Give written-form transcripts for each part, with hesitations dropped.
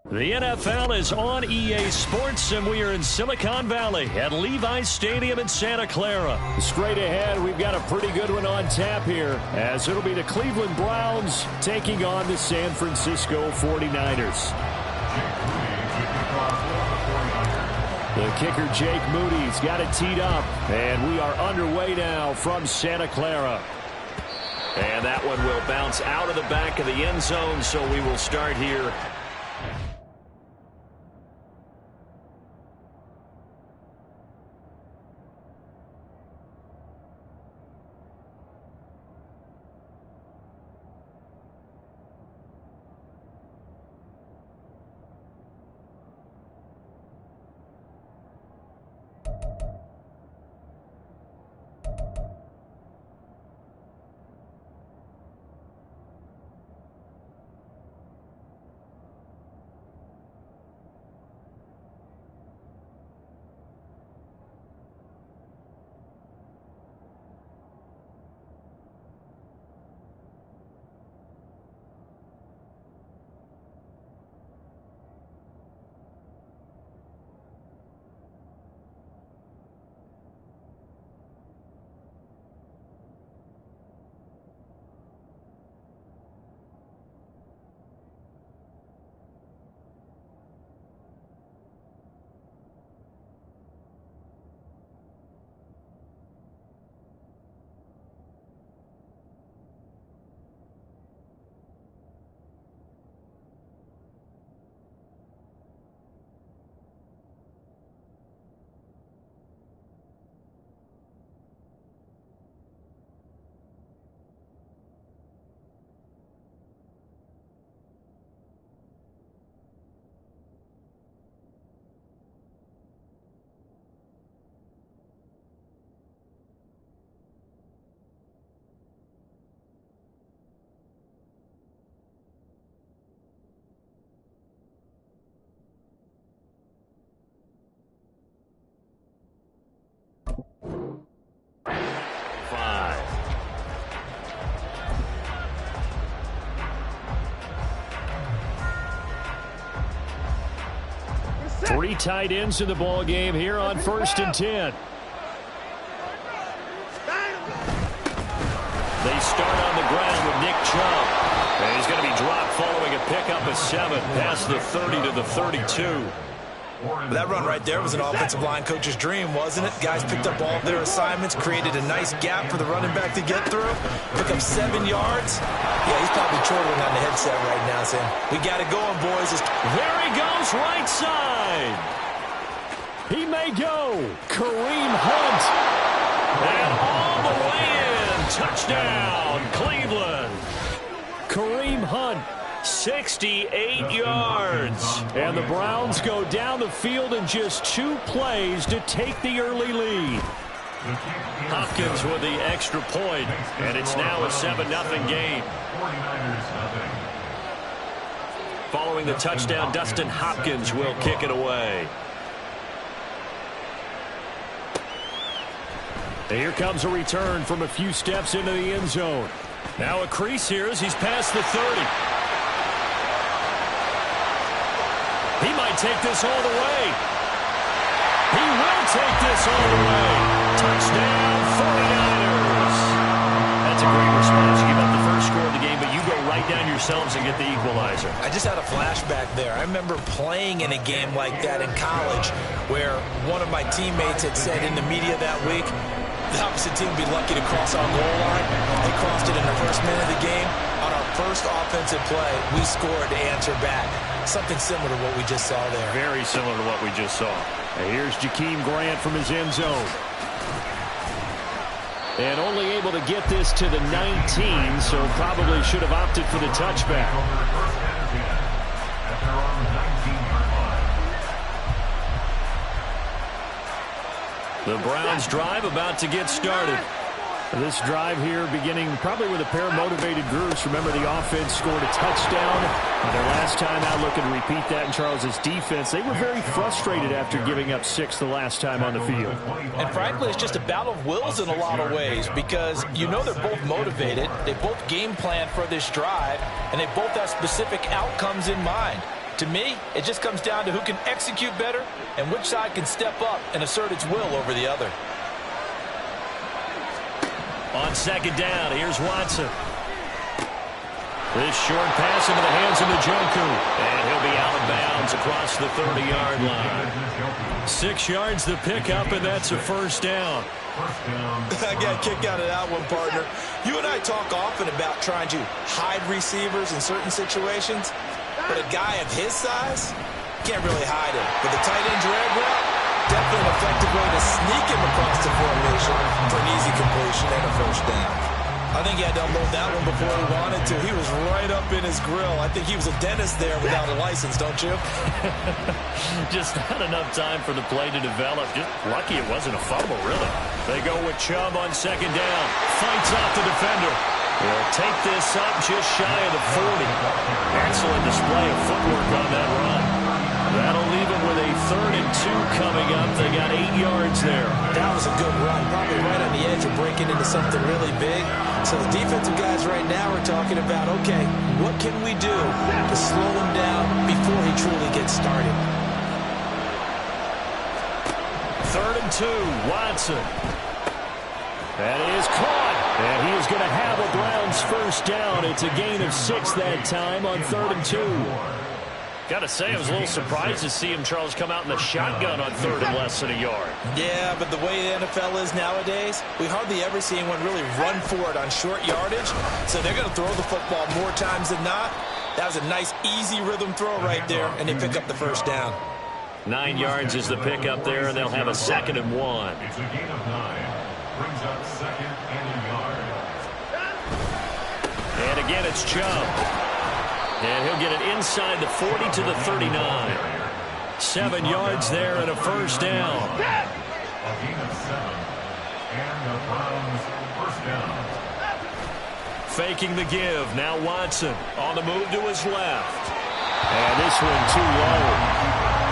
The NFL is on EA Sports, and we are in Silicon Valley at Levi's Stadium in Santa Clara. Straight ahead, we've got a pretty good one on tap here, as it'll be the Cleveland Browns taking on the San Francisco 49ers. The kicker, Jake Moody's got it teed up, and we are underway now from Santa Clara. And that one will bounce out of the back of the end zone, so we will start here. Three tight ends in the ball game here on 1st and 10. They start on the ground with Nick Chubb. And he's going to be dropped following a pickup of 7 past the 30 to the 32. That run right there was an offensive line coach's dream, wasn't it? Guys picked up all of their assignments, created a nice gap for the running back to get through, pick up 7 yards. Yeah, he's probably chortling on the headset right now saying, we got it going, boys. There he goes, right side. He may go. Kareem Hunt. And all the way in. Touchdown, Cleveland. Kareem Hunt. 68 yards. And the Browns go down the field in just 2 plays to take the early lead. Hopkins with the extra point, and it's now a 7-0 game. Following the touchdown, Dustin Hopkins will kick it away. And here comes a return from a few steps into the end zone. Now a crease here as he's past the 30. He might take this all the way. He will take this all the way. Touchdown, 49ers. That's a great response. You give up the first score of the game, but you go right down yourselves and get the equalizer. I just had a flashback there. I remember playing in a game like that in college where one of my teammates had said in the media that week, the opposite team would be lucky to cross our goal line. They crossed it in the first minute of the game. On our first offensive play, we scored to answer back. Something similar to what we just saw there. Very similar to what we just saw. And here's Jakeem Grant from his end zone. And only able to get this to the 19, so probably should have opted for the touchback. The Browns drive about to get started. This drive here beginning probably with a pair of motivated groups. Remember, the offense scored a touchdown. Their last time out, looking to repeat that in Charles's defense. They were very frustrated after giving up 6 the last time on the field. And frankly, it's just a battle of wills in a lot of ways because you know they're both motivated. They both game plan for this drive, and they both have specific outcomes in mind. To me, it just comes down to who can execute better and which side can step up and assert its will over the other. On second down, here's Watson. This short pass into the hands of Njoku. And he'll be out of bounds across the 30-yard line. 6 yards the pickup, and that's a first down. I got a kick out of that one, partner. You and I talk often about trying to hide receivers in certain situations, but a guy of his size can't really hide him. But the tight end drag route, definitely an effective way to sneak him across the formation for an easy completion and a first down. I think he had to unload that one before he wanted to. He was right up in his grill. I think he was a dentist there without a license, don't you? Just not enough time for the play to develop. Just lucky it wasn't a fumble, really. They go with Chubb on second down. Fights off the defender. He'll take this up just shy of the 40. Excellent display of footwork on that run. That'll leave him with a 3rd and 2 coming up. They got 8 yards there. That was a good run, probably right on the edge of breaking into something really big. So the defensive guys right now are talking about, okay, what can we do to slow him down before he truly gets started? 3rd and 2, Watson. That is caught. And he is going to have a Browns first down. It's a gain of 6 that time on 3rd and 2. Got to say, I was a little surprised to see him, Charles, come out in the shotgun on 3rd and less than a yard. Yeah, but the way the NFL is nowadays, we hardly ever see anyone really run for it on short yardage. So they're going to throw the football more times than not. That was a nice, easy rhythm throw right there, and they pick up the first down. 9 yards is the pickup there, and they'll have a 2nd and 1. It's a gain of 9. Brings up 2nd and a yard. And again, it's Chubb. And he'll get it inside the 40 to the 39. 7 yards there and a first down. A gain of 7. And the Browns first down. Faking the give. Now Watson On the move to his left. And this one too low.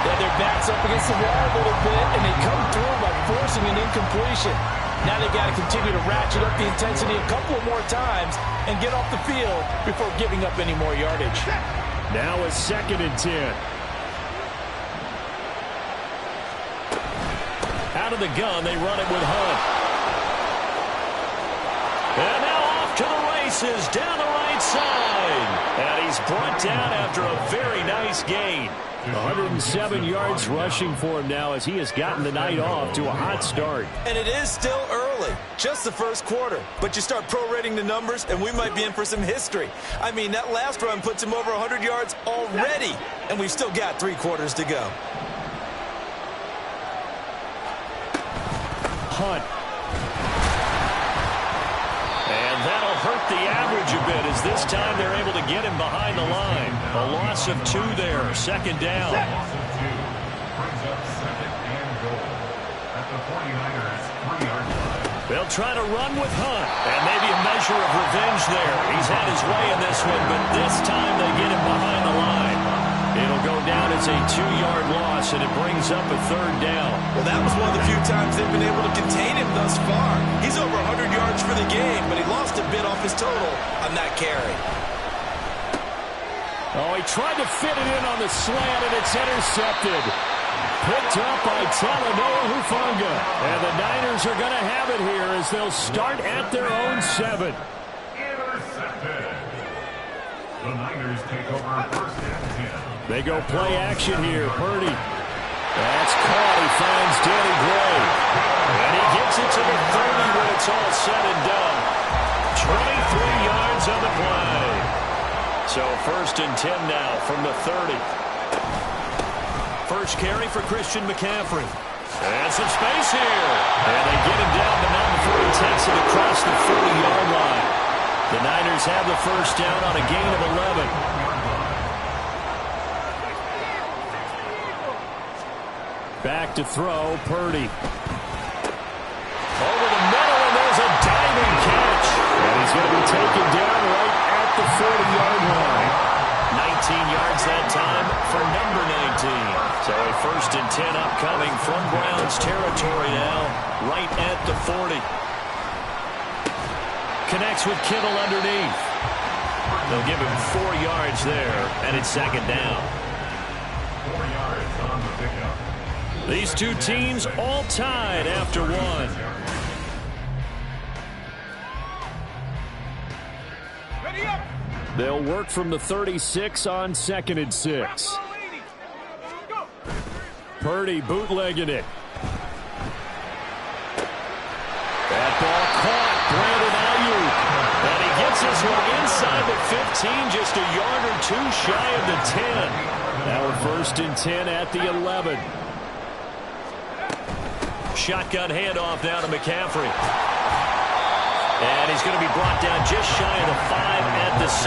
Yeah, their backs up against the wall a little bit, and they come through by forcing an incompletion. Now they've got to continue to ratchet up the intensity a couple of more times and get off the field before giving up any more yardage. Now a 2nd and 10. Out of the gun, they run it with Hunt. And now off to the races down the right side. And he's brought down after a very nice gain. 107 yards rushing for him now as he has gotten the night off to a hot start. And it is still early, just the first quarter. But you start prorating the numbers, and we might be in for some history. I mean, that last run puts him over 100 yards already, and we've still got 3 quarters to go. Hunt. And that'll hurt the average a bit as this time they're able to get him behind the line. A loss of 2 there, 2nd down. Loss of 2. Brings up 2nd and goal. At the 49ers 3-yard line. They'll try to run with Hunt. And maybe a measure of revenge there. He's had his way in this one, but this time they get him behind the line. It'll go down as a 2-yard loss, and it brings up a 3rd down. Well, that was one of the few times they've been able to contain him thus far. He's over 100 yards for the game, but he lost a bit off his total on that carry. Oh, he tried to fit it in on the slant, and it's intercepted. Picked up by Talanoa Hufanga. And the Niners are going to have it here as they'll start at their own 7. Intercepted. The Niners take over 1st and 10. They go play action here. Purdy. That's caught. He finds Danny Gray. And he gets it to the 30 when it's all said and done. 23 yards on the play. So 1st and 10 now from the 30. First carry for Christian McCaffrey. And some space here. And they get him down, but not before he takes it across the 40-yard line. The Niners have the first down on a gain of 11. Back to throw, Purdy. Over the middle, and there's a diving catch. And he's going to be taken down right at the 40-yard line. 19 yards that time for number 19. So a 1st and 10 upcoming from Browns territory now, right at the 40. Connects with Kittle underneath. They'll give him 4 yards there, and it's 2nd down. These two teams all tied after one. They'll work from the 36 on 2nd and 6. Purdy bootlegging it. That ball caught. Brandon Ayuk. And he gets this one inside the 15, just a yard or two shy of the 10. Now we're 1st and 10 at the 11. Shotgun handoff now to McCaffrey. And he's going to be brought down just shy of the 5 at the 6.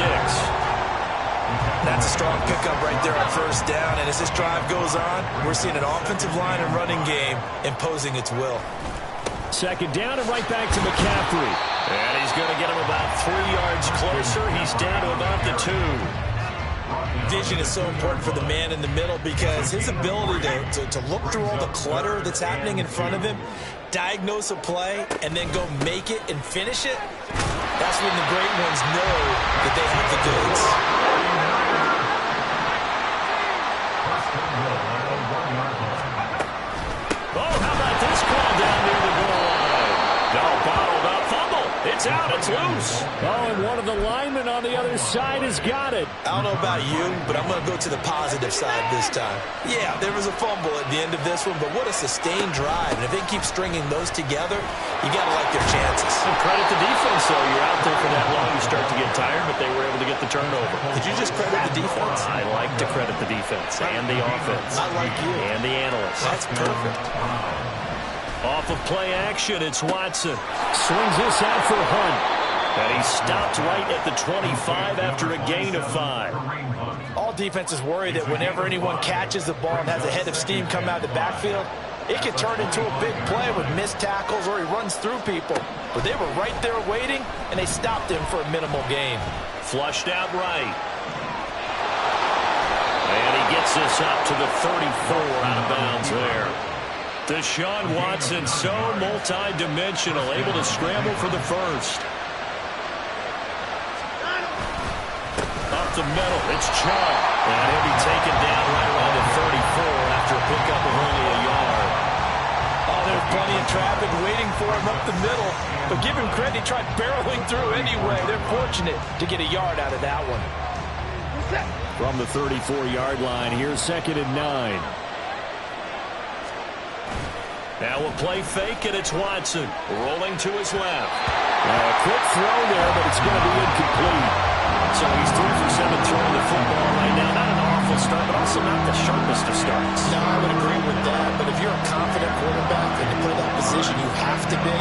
That's a strong pickup right there on 1st down. And as this drive goes on, we're seeing an offensive line and running game imposing its will. 2nd down and right back to McCaffrey. And he's going to get him about 3 yards closer. He's down to about the 2. Vision is so important for the man in the middle because his ability to look through all the clutter that's happening in front of him, diagnose a play, and then go make it and finish it, that's when the great ones know that they have the goods. Oh, how about this call down near the goal line? No, bottled up fumble. It's out. It's loose. Oh, and one of the linemen on the other side has got it. I don't know about you, but I'm going to go to the positive side this time. Yeah, there was a fumble at the end of this one, but what a sustained drive. And if they keep stringing those together, you got to like their chances. And credit the defense, though. You're out there for that long, you start to get tired, but they were able to get the turnover. Did you just credit the defense? I like to credit the defense and the offense. I like you. And the analysts. That's perfect. Off of play action, it's Watson. Swings this out for Hunt. And he stopped right at the 25 after a gain of 5. All defenses worry that whenever anyone catches the ball and has a head of steam come out of the backfield, it can turn into a big play with missed tackles or he runs through people. But they were right there waiting, and they stopped him for a minimal gain. Flushed out right. And he gets this up to the 34 out of bounds there. Deshaun Watson, so multi-dimensional, able to scramble for the first. Up the middle, it's Chubb. And he'll be taken down right around the 34 after a pickup of only a yard. Oh, there's plenty of traffic waiting for him up the middle. But give him credit, he tried barreling through anyway. They're fortunate to get a yard out of that one. From the 34-yard line, here's 2nd and 9. Now a play fake, and it's Watson rolling to his left. A quick throw there, but it's going to be incomplete. So he's 3 for 7 throwing the football right now. Not an awful start, but also not the sharpest of starts. No, I would agree with that. But if you're a confident quarterback and you play that position, you have to be.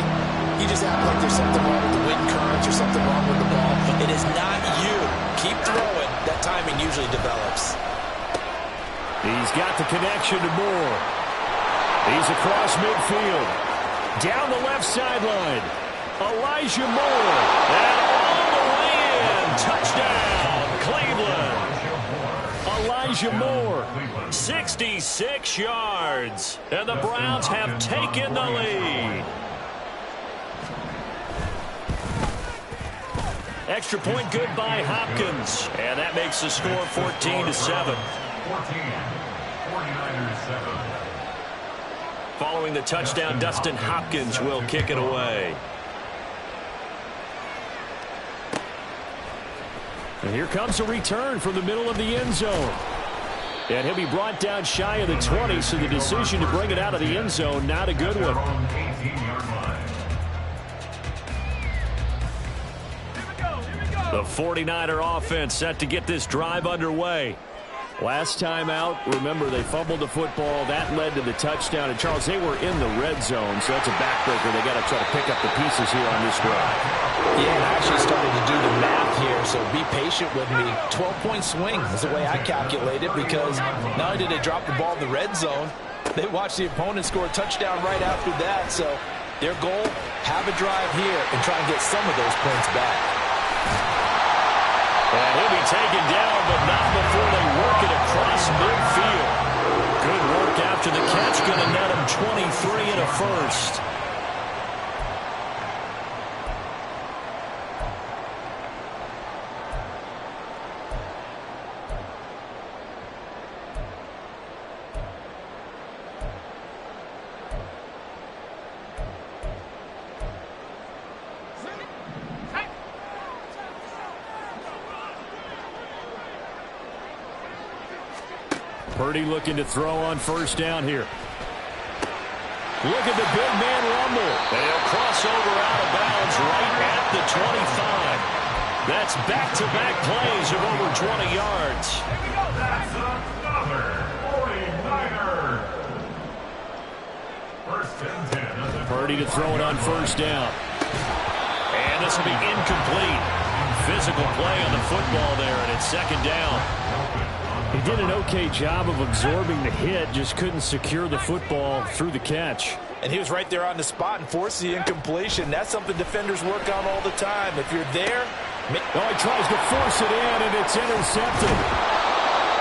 You just act like there's something wrong with the wind currents or something wrong with the ball. It is not you. Keep throwing. That timing usually develops. He's got the connection to Moore. He's across midfield. Down the left sideline. Elijah Moore. And all the way in. Touchdown, Cleveland. Elijah Moore. 66 yards. And the Browns have taken the lead. Extra point good by Hopkins. And that makes the score 14-7. 49ers 7. Following the touchdown, Dustin Hopkins will kick it away. And here comes a return from the middle of the end zone. And he'll be brought down shy of the 20, so the decision to bring it out of the end zone, not a good one. The 49er offense set to get this drive underway. Last time out, remember, they fumbled the football. That led to the touchdown. And, Charles, they were in the red zone, so that's a backbreaker. They got to try to pick up the pieces here on this drive. Yeah, I actually started to do the math here, so be patient with me. 12-point swing is the way I calculate it because not only did they drop the ball in the red zone, they watched the opponent score a touchdown right after that. So their goal, have a drive here and try and get some of those points back. And he'll be taken down, but not before they work it across midfield. Good work after the catch. Going to net him 23 and a first. Purdy looking to throw on first down here. Look at the big man rumble. And he'll cross over out of bounds right at the 25. That's back-to-back plays of over 20 yards. That's another 49er. First and 10. Purdy to throw it on first down. And this will be incomplete. Physical play on the football there, and it's second down. He did an okay job of absorbing the hit, just couldn't secure the football through the catch. And he was right there on the spot and forced the incompletion. That's something defenders work on all the time. If you're there... Oh, he tries to force it in, and it's intercepted.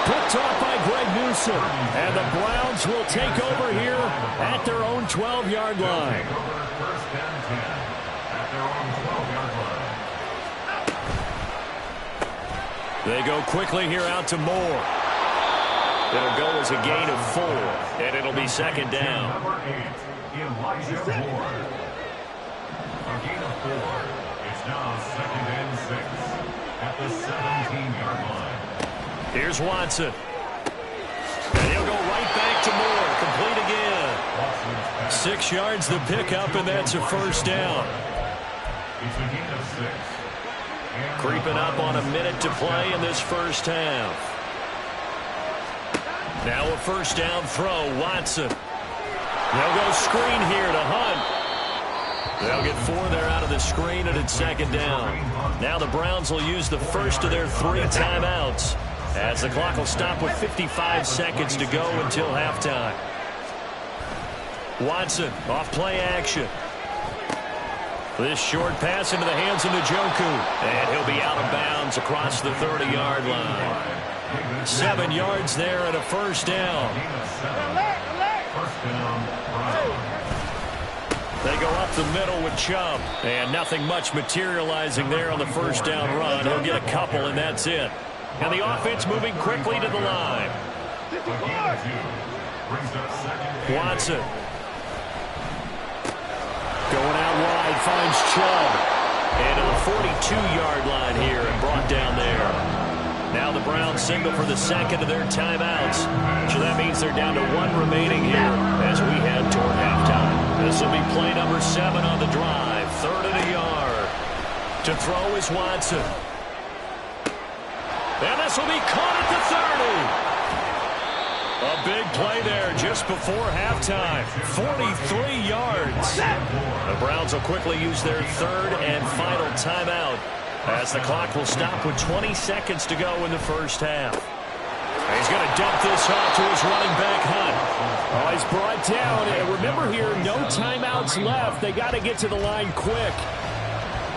Picked off by Greg Newsom. And the Browns will take over here at their own 12-yard line. First and 10 at their own 12-yard line. They go quickly here out to Moore. It'll go as a gain of 4, and it'll be second down. Number 8, Elijah Moore. A gain of 4. It's now second and 6 at the 17-yard line. Here's Watson. And he'll go right back to Moore. Complete again. 6 yards the pickup, and that's a first down. It's a gain of 6. Creeping up on a minute to play in this first half. Now a first down throw, Watson. They'll go screen here to Hunt. They'll get 4 there out of the screen, and it's second down. Now the Browns will use the first of their 3 timeouts, as the clock will stop with 55 seconds to go until halftime. Watson off play action. This short pass into the hands of Njoku, and he'll be out of bounds across the 30-yard line. 7 yards there and a first down. They go up the middle with Chubb, and nothing much materializing there on the first down run. He'll get a couple, and that's it. And the offense moving quickly to the line. Watson. Going out wide, finds Chubb. And to the 42-yard line here and brought down there. Now the Browns signal for the second of their timeouts. So that means they're down to 1 remaining here as we head toward halftime. This will be play number 7 on the drive. 3rd and a yard. To throw is Watson. And this will be caught at the 30. A big play there just before halftime. 43 yards. The Browns will quickly use their 3rd and final timeout, as the clock will stop with 20 seconds to go in the first half. He's going to dump this off to his running back, Hunt. Oh, he's brought down. And remember here, no timeouts left. They got to get to the line quick.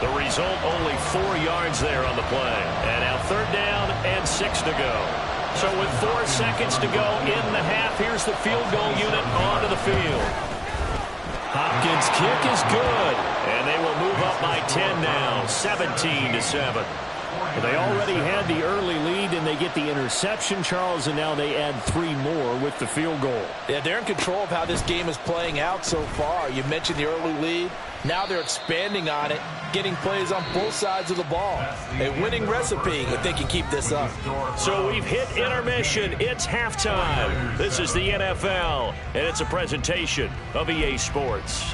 The result, only 4 yards there on the play. And now 3rd down and 6 to go. So with 4 seconds to go in the half, here's the field goal unit onto the field. Hopkins' kick is good, and they will move up by 10 now, 17-7. Well, they already had the early lead, and they get the interception, Charles, and now they add 3 more with the field goal. Yeah, they're in control of how this game is playing out so far. You mentioned the early lead. Now they're expanding on it, getting plays on both sides of the ball. A winning recipe if they can keep this up. So we've hit intermission. It's halftime. This is the NFL, and it's a presentation of EA Sports.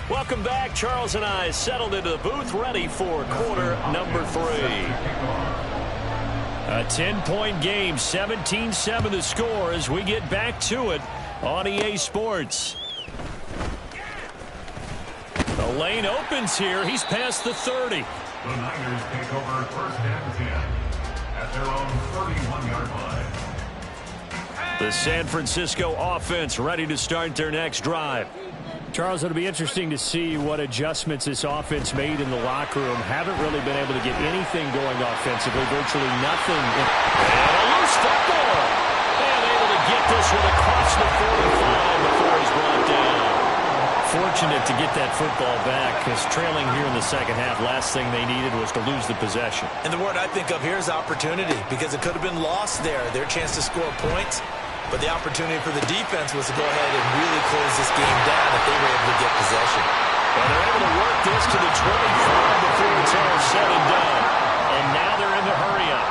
Welcome back. Charles and I settled into the booth, ready for quarter number 3. A 10-point game, 17-7 the score as we get back to it on EA Sports. The lane opens here. He's past the 30. The Niners take over first and 10 at their own 31-yard line. The San Francisco offense ready to start their next drive. Charles, it'll be interesting to see what adjustments this offense made in the locker room. Haven't really been able to get anything going offensively, virtually nothing. And a loose football. And able to get this one across the 45 before he's brought down. Fortunate to get that football back, because trailing here in the second half, last thing they needed was to lose the possession. And the word I think of here is opportunity, because it could have been lost there. Their chance to score points. But the opportunity for the defense was to go ahead and really close this game down if they were able to get possession. And they're able to work this to the 25 before it's all said and done. And now they're in the hurry-up.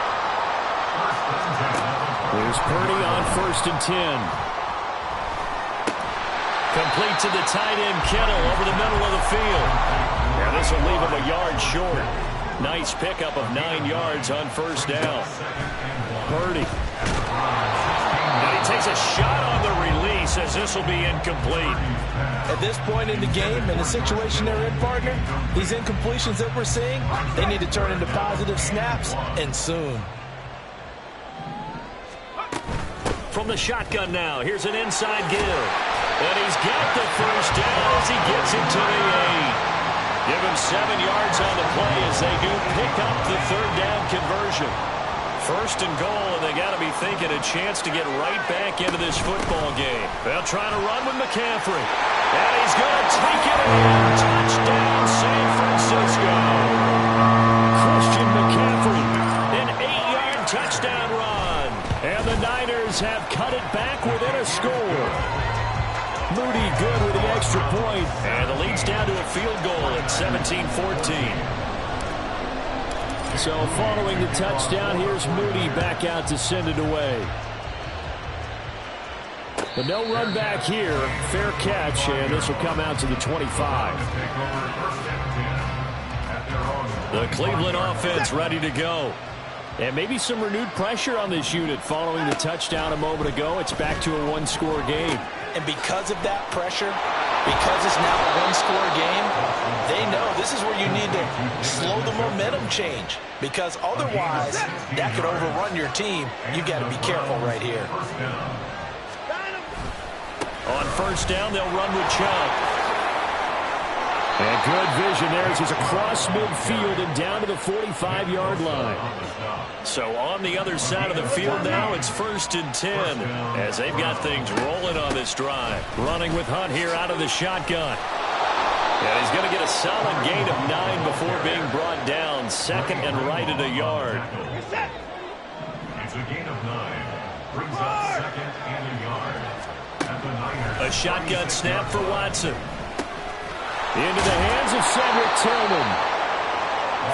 Here's Purdy on 1st and 10. Complete to the tight end, Kittle, over the middle of the field. Now this will leave him a yard short. Nice pickup of 9 yards on 1st down. Purdy. Now he takes a shot on the release as this will be incomplete. At this point in the game, in the situation they're in, partner, these incompletions that we're seeing, they need to turn into positive snaps, and soon. From the shotgun now, here's an inside give. And he's got the 1st down as he gets it to the 8. Give him 7 yards on the play as they do pick up the 3rd down conversion. 1st and goal, and they got to be thinking a chance to get right back into this football game. They'll try to run with McCaffrey. And he's going to take it in. Touchdown, San Francisco. Christian McCaffrey. An 8-yard touchdown run. And the Niners have cut it back within a score. Moody good with the extra point. And the lead's down to a field goal at 17-14. So following the touchdown, here's Moody back out to send it away. But no run back here. Fair catch, and this will come out to the 25. The Cleveland offense ready to go. And maybe some renewed pressure on this unit following the touchdown a moment ago. It's back to a one-score game. And because of that pressure, because it's now a one-score game, they know this is where you need to slow the momentum change. Because otherwise, that could overrun your team. You've got to be careful right here. On 1st down, they'll run with Chubb. And good vision there as he's across midfield and down to the 45-yard line. So on the other side of the field now, it's 1st and 10 as they've got things rolling on this drive. Running with Hunt here out of the shotgun. And he's going to get a solid gain of 9 before being brought down. 2nd and right at a yard. It's a gain of 9. Brings up 2nd and a yard. At the Niners. A shotgun snap for Watson. Into the hands of Cedric Tillman.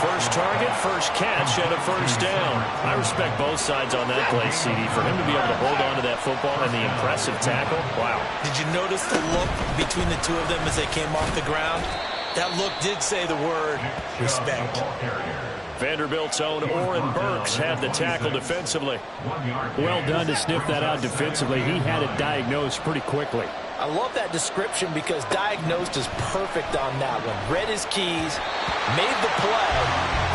First target, first catch, and a 1st down. I respect both sides on that play, CD. For him to be able to hold on to that football and the impressive tackle, wow. Did you notice the look between the two of them as they came off the ground? That look did say the word respect. Vanderbilt's own Oren Burks had the tackle defensively. Well done to sniff that out defensively. He had it diagnosed pretty quickly. I love that description because diagnosed is perfect on that one. Read his keys, made the play,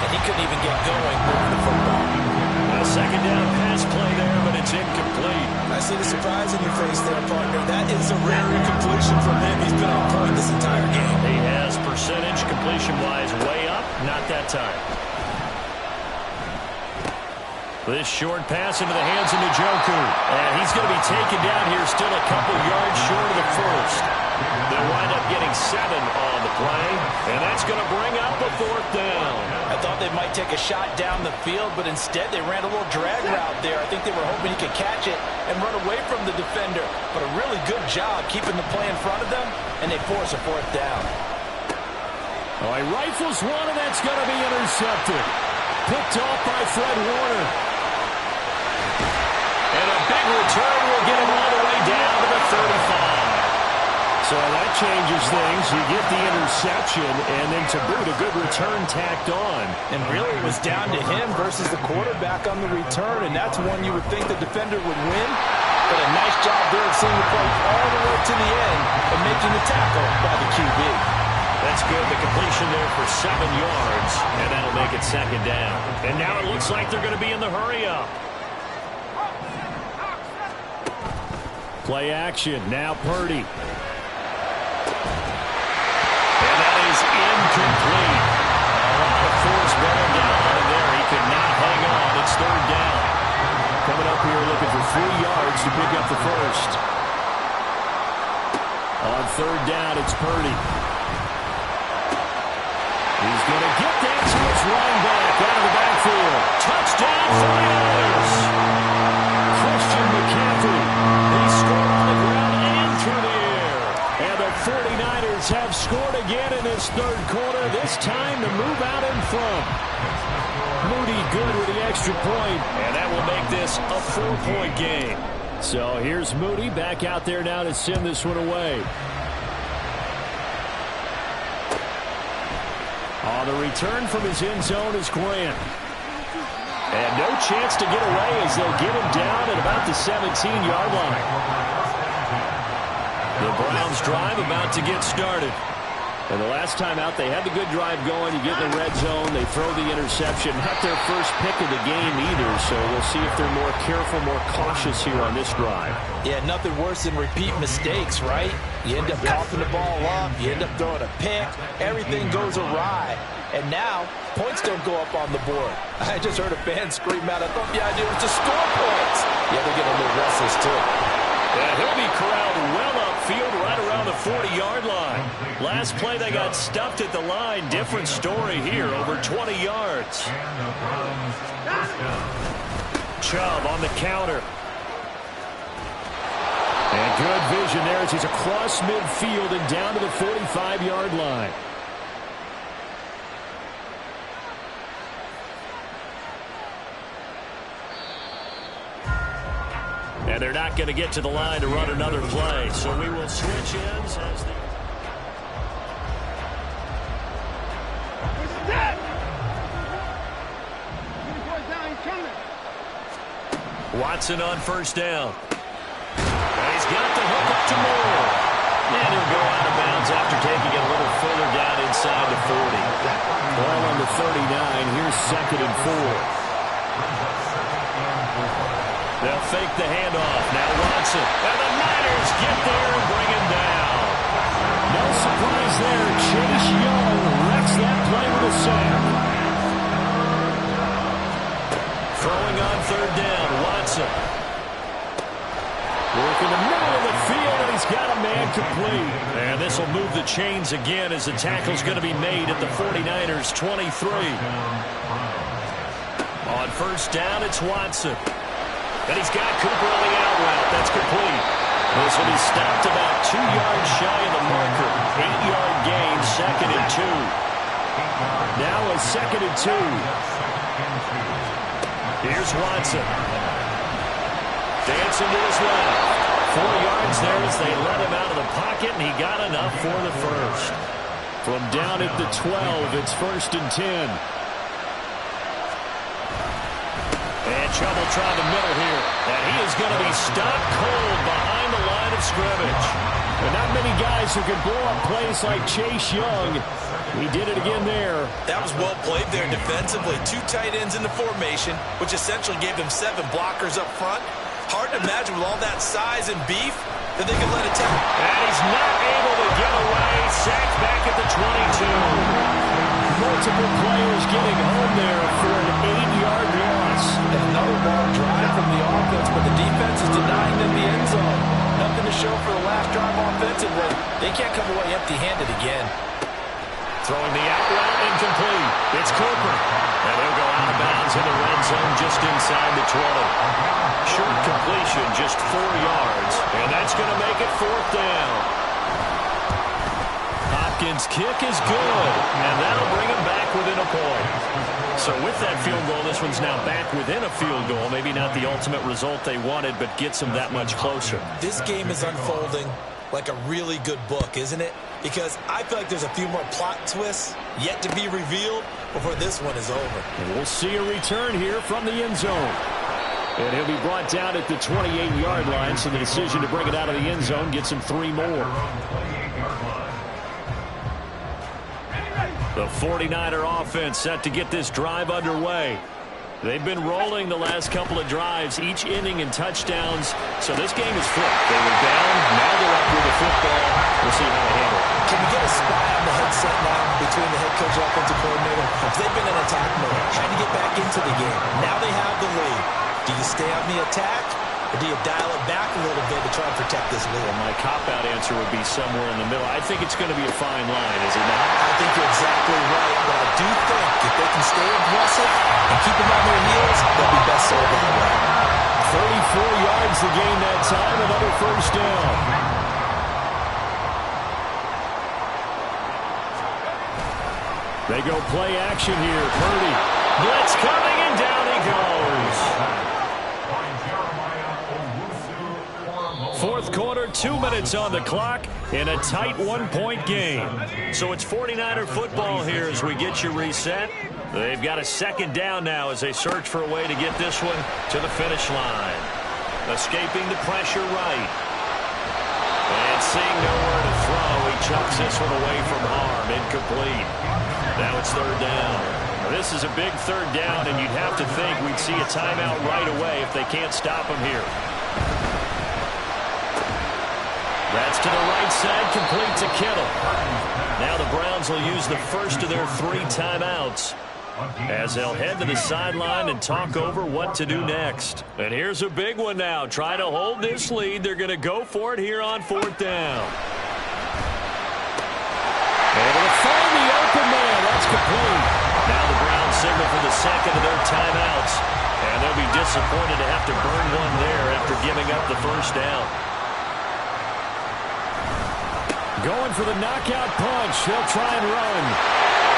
and he couldn't even get going moving the football. A 2nd down pass play there, but it's incomplete. I see the surprise in your face there, partner. That is a rare incompletion from him. He's been on point this entire game. He has percentage completion-wise way up, not that time. This short pass into the hands of Njoku. And he's going to be taken down here still a couple yards short of the 1st. They'll wind up getting 7 on the play. And that's going to bring up a 4th down. I thought they might take a shot down the field, but instead they ran a little drag route there. I think they were hoping he could catch it and run away from the defender. But a really good job keeping the play in front of them, and they force a 4th down. Oh, he rifles one, and that's going to be intercepted. Picked off by Fred Warner. And a big return will get him all the way down to the 35. So that changes things. You get the interception, and then to boot, a good return tacked on. And really it was down to him versus the quarterback on the return, and that's one you would think the defender would win. But a nice job there of seeing the play all the way to the end and making the tackle by the QB. That's good. The completion there for 7 yards, and that'll make it 2nd down. And now it looks like they're going to be in the hurry-up. Play action. Now Purdy. And that is incomplete. A lot of force bearing down on him there. He could not hang on. It's 3rd down. Coming up here looking for 3 yards to pick up the 1st. On 3rd down, it's Purdy. He's going to get that to his running back out of the backfield. Touchdown, 49ers. Christian McCaffrey. He scored on the ground and through the air. And the 49ers have scored again in this 3rd quarter, this time to move out in front. Moody good with the extra point. And that will make this a 4-point game. So here's Moody back out there now to send this one away. On the return from his end zone is Grant. And no chance to get away as they'll get him down at about the 17-yard line. The Browns drive about to get started. And the last time out, they had the good drive going. You get in the red zone, they throw the interception. Not their first pick of the game either, so we'll see if they're more careful, more cautious here on this drive. Yeah, nothing worse than repeat mistakes, right? You end up coughing the ball up, you end up throwing a pick, everything goes awry. And now, points don't go up on the board. I just heard a fan scream out, I thought the idea was to score points. Yeah, they're getting a little restless too. Yeah, he'll be corralled well upfield right around the 40-yard line. Last play, they got stuffed at the line. Different story here, over 20 yards. Chubb on the counter. And good vision there as he's across midfield and down to the 45-yard line. And they're not going to get to the line to run another play. So we will switch ends as the... Watson on first down. And he's got the hook up to Moore. And he'll go out of bounds after taking it a little further down inside the 40. Ball on the 39. Here's 2nd and 4. They'll fake the handoff. Now Watson. And the Niners get there and bring him down. No surprise there. Chase Young wrecks that play with a sack. Throwing on 3rd down. Watson. Working the middle of the field, and he's got a man complete. And this will move the chains again as the tackle's going to be made at the 49ers 23. On 1st down, it's Watson. And he's got Cooper on the out route. That's complete. This will be stopped about 2 yards shy of the marker. 8-yard gain, 2nd and 2. Now a 2nd and 2. Here's Watson. Dancing to his left. 4 yards there as they let him out of the pocket, and he got enough for the first. From down at the 12, it's 1st and 10. And Chubb will try the middle here. And he is going to be stopped cold behind the line of scrimmage. And not many guys who can blow up plays like Chase Young. He did it again there. That was well played there defensively. 2 tight ends in the formation, which essentially gave them 7 blockers up front. Hard to imagine with all that size and beef that they could let it take. And he's not able to get away. Sacked back at the 22. Multiple players getting home there for an 8-yard loss. And another long drive from the offense, but the defense is denying them the end zone. Nothing to show for the last drive offensively. They can't come away empty-handed again. Throwing the out route, incomplete. It's Cooper. And he'll go out of bounds in the red zone just inside the 20. Short completion, just 4 yards. And that's going to make it 4th down. Hopkins' kick is good. And that'll bring him back within a point. So with that field goal, this one's now back within a field goal. Maybe not the ultimate result they wanted, but gets them that much closer. This game is unfolding like a really good book, isn't it? Because I feel like there's a few more plot twists yet to be revealed before this one is over. And we'll see a return here from the end zone. And he'll be brought down at the 28-yard line, so the decision to bring it out of the end zone gets him 3 more. The 49er offense set to get this drive underway. They've been rolling the last couple of drives, each inning in touchdowns, so this game is flipped. They were down, now they're up with the football. We'll see how they handle it. Can we get a spy on the headset now between the head coach and offensive coordinator? Because they've been in attack mode, trying to get back into the game. Now they have the lead. Do you stay on the attack, or do you dial it back a little bit to try and protect this lead? Well, my cop-out answer would be somewhere in the middle. I think it's going to be a fine line, is it not? I think you're exactly right, but I do think if they can stay aggressive and keep them on their heels, they'll be best served that way. 34 yards to gain that time, another 1st down. They go play action here. Purdy Blitz coming, and down he goes. Fourth quarter, 2 minutes on the clock in a tight one-point game. So it's 49er football here as we get you reset. They've got a second down now as they search for a way to get this one to the finish line. Escaping the pressure right. And seeing nowhere to throw, he chucks this one away from harm. Incomplete. Now it's third down. Now this is a big third down, and you'd have to think we'd see a timeout right away if they can't stop him here. That's to the right side, complete to Kittle. Now the Browns will use the first of their 3 timeouts as they'll head to the sideline and talk over what to do next. And here's a big one now. Try to hold this lead. They're going to go for it here on fourth down. Able to find the open man. That's complete. Now the Browns signal for the second of their timeouts. And they'll be disappointed to have to burn one there after giving up the first down. Going for the knockout punch. He'll try and run.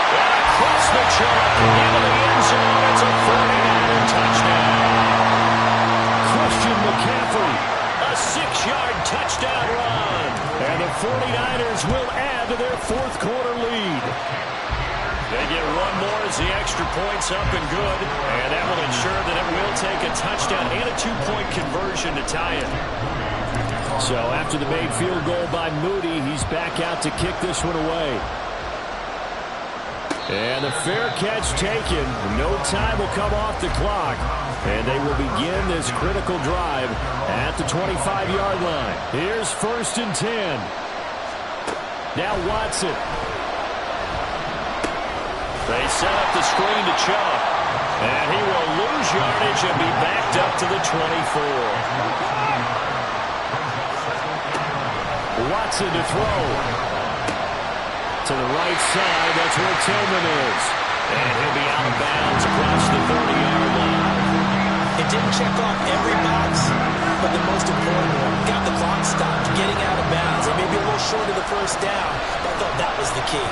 And across the chalk into the end zone. It's a 49er touchdown. Christian McCaffrey. A 6-yard touchdown run. And the 49ers will add to their fourth quarter lead. They get one more as the extra point's up and good. And that will ensure that it will take a touchdown and a 2-point conversion to tie it. So after the made field goal by Moody, he's back out to kick this one away. And the fair catch taken. No time will come off the clock. And they will begin this critical drive at the 25-yard line. Here's 1st and 10. Now Watson. They set up the screen to Chubb. And he will lose yardage and be backed up to the 24. Watson to throw. To the right side, that's where Tillman is. And he'll be out of bounds across the 30-yard line. It didn't check off every box, but the most important one. Got the clock stopped, getting out of bounds. It may be a little short of the first down, but I thought that was the key.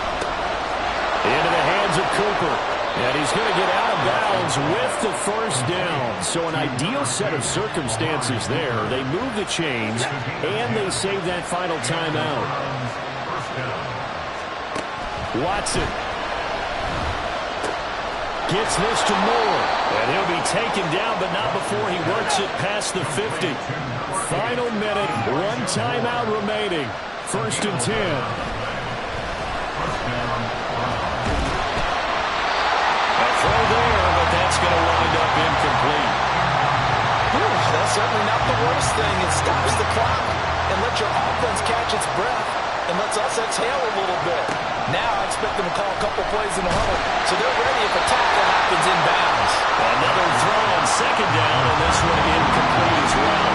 Into the hands of Cooper. And he's going to get out of bounds with the first down. So an ideal set of circumstances there. They move the chains, and they save that final timeout. Watson gets this to Moore. And he'll be taken down, but not before he works it past the 50. Final minute, 1 timeout remaining. 1st and 10. Throw there, but that's going to wind up incomplete. That's certainly not the worst thing. It stops the clock and lets your offense catch its breath and lets us exhale a little bit. Now I expect them to call a couple plays in the huddle, so they're ready if a tackle happens in bounds. Another throw on second down, and this one incomplete as well.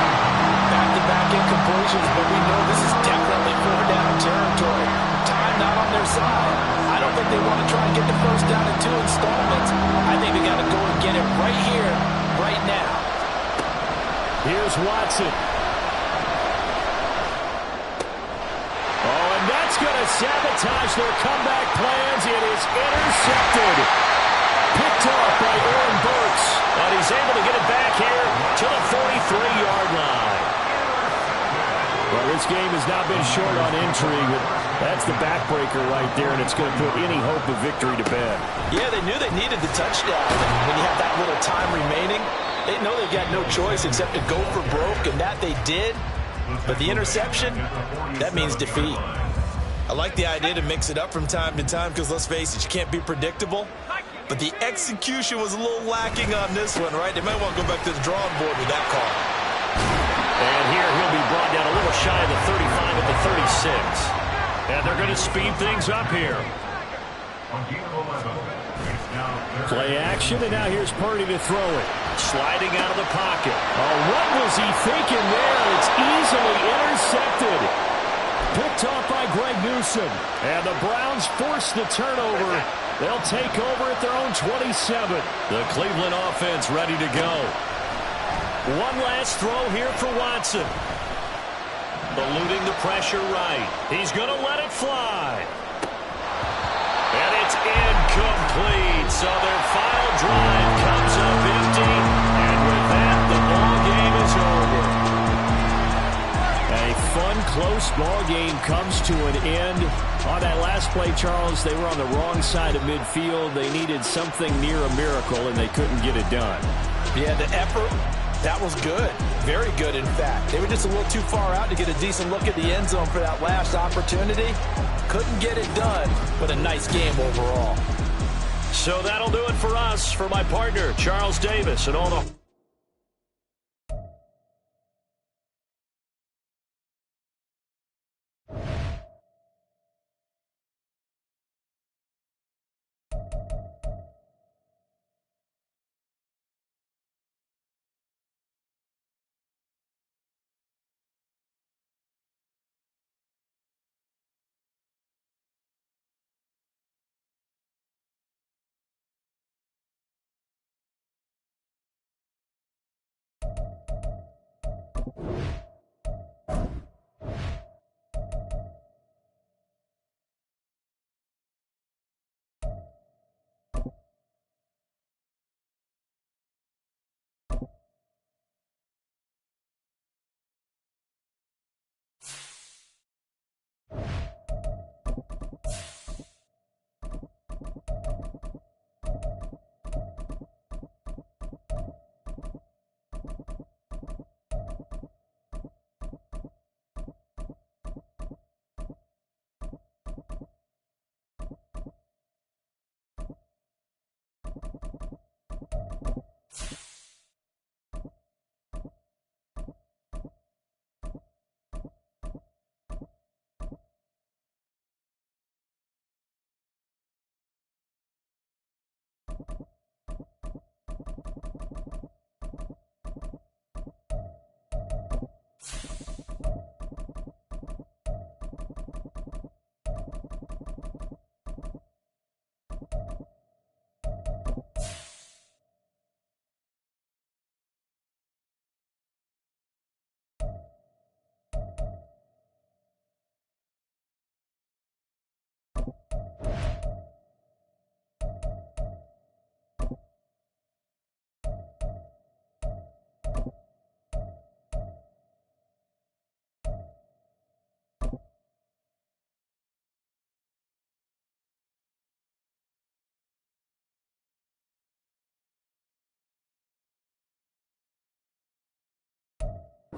Back-to-back incompletions, but we know this is definitely 4-down territory. Time not on their side. I don't think they want to try and get the first down in 2 installments. I think they got to go and get it right here, right now. Here's Watson. Oh, and that's going to sabotage their comeback plans. It is intercepted. Picked off by Aaron Burks. And he's able to get it back here to the 43-yard line. Well, this game has not been short on intrigue, but that's the backbreaker right there, and it's going to put any hope of victory to bed. Yeah, they knew they needed the touchdown. And when you have that little time remaining, they know they've got no choice except to go for broke, and that they did. But the interception, that means defeat. I like the idea to mix it up from time to time because, let's face it, you can't be predictable. But the execution was a little lacking on this one, right? They might want to go back to the drawing board with that call. And here he'll be brought down a little shy of the 35 at the 36. And they're going to speed things up here. Play action, and now here's Purdy to throw it. Sliding out of the pocket. Oh, what was he thinking there? It's easily intercepted. Picked off by Greg Newsom. And the Browns force the turnover. They'll take over at their own 27. The Cleveland offense ready to go. One last throw here for Watson. Eluding the pressure right. He's going to let it fly. And it's incomplete. incomplete. So their final drive comes up empty. And with that, the ball game is over. A fun, close ball game comes to an end. On that last play, Charles, they were on the wrong side of midfield. They needed something near a miracle, and they couldn't get it done. Yeah, the effort, that was good. Very good, in fact. They were just a little too far out to get a decent look at the end zone for that last opportunity. Couldn't get it done, but a nice game overall. So that'll do it for us. For my partner, Charles Davis, and all the...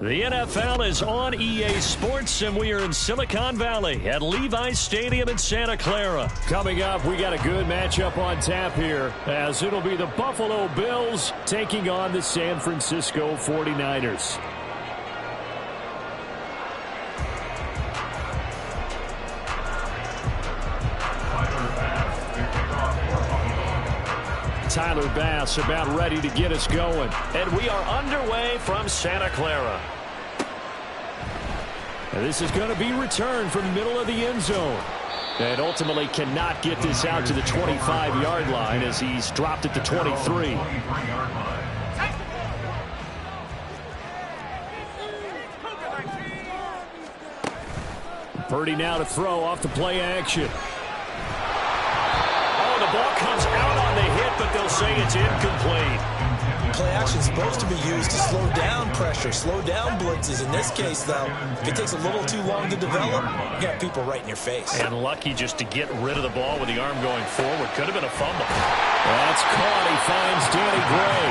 The NFL is on EA Sports, and we are in Silicon Valley at Levi's Stadium in Santa Clara. Coming up, we got a good matchup on tap here, as it'll be the Buffalo Bills taking on the San Francisco 49ers. Tyler Bass about ready to get us going. And we are underway from Santa Clara. And this is going to be returned from the middle of the end zone. And ultimately cannot get this out to the 25-yard line as he's dropped at the 23. Purdy now to throw off the play action. Oh, the ball comes out on the hit, but they'll say it's incomplete. Play action is supposed to be used to slow down pressure, slow down blitzes. In this case, though, if it takes a little too long to develop, you got people right in your face. And lucky just to get rid of the ball with the arm going forward. Could have been a fumble. That's caught. He finds Danny Gray.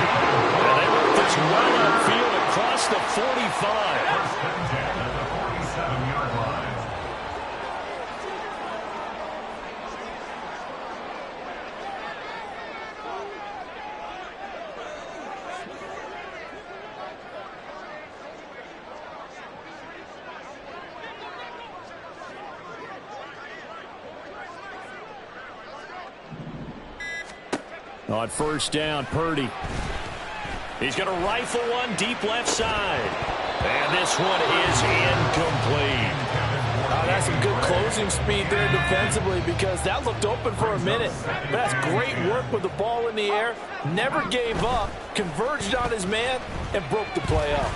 And they work this well upfield across the 45. On first down, Purdy. He's going to rifle one deep left side. And this one is incomplete. That's some good closing speed there defensively, because that looked open for a minute. That's great work with the ball in the air. Never gave up, converged on his man, and broke the play up.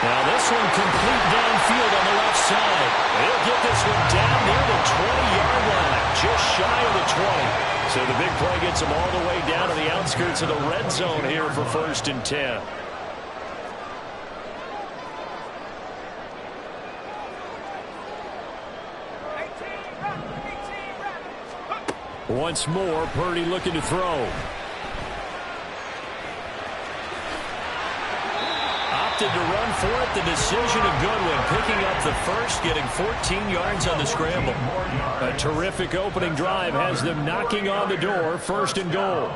Now this one complete downfield on the left side. He'll get this one down near the 20-yard line. just shy of the 20. So the big play gets them all the way down to the outskirts of the red zone here for 1st and 10. Once more, Purdy looking to throw. Opted to run for it. The decision a good one. Picking up the first, getting 14 yards on the scramble. A terrific opening drive has them knocking on the door. 1st and goal.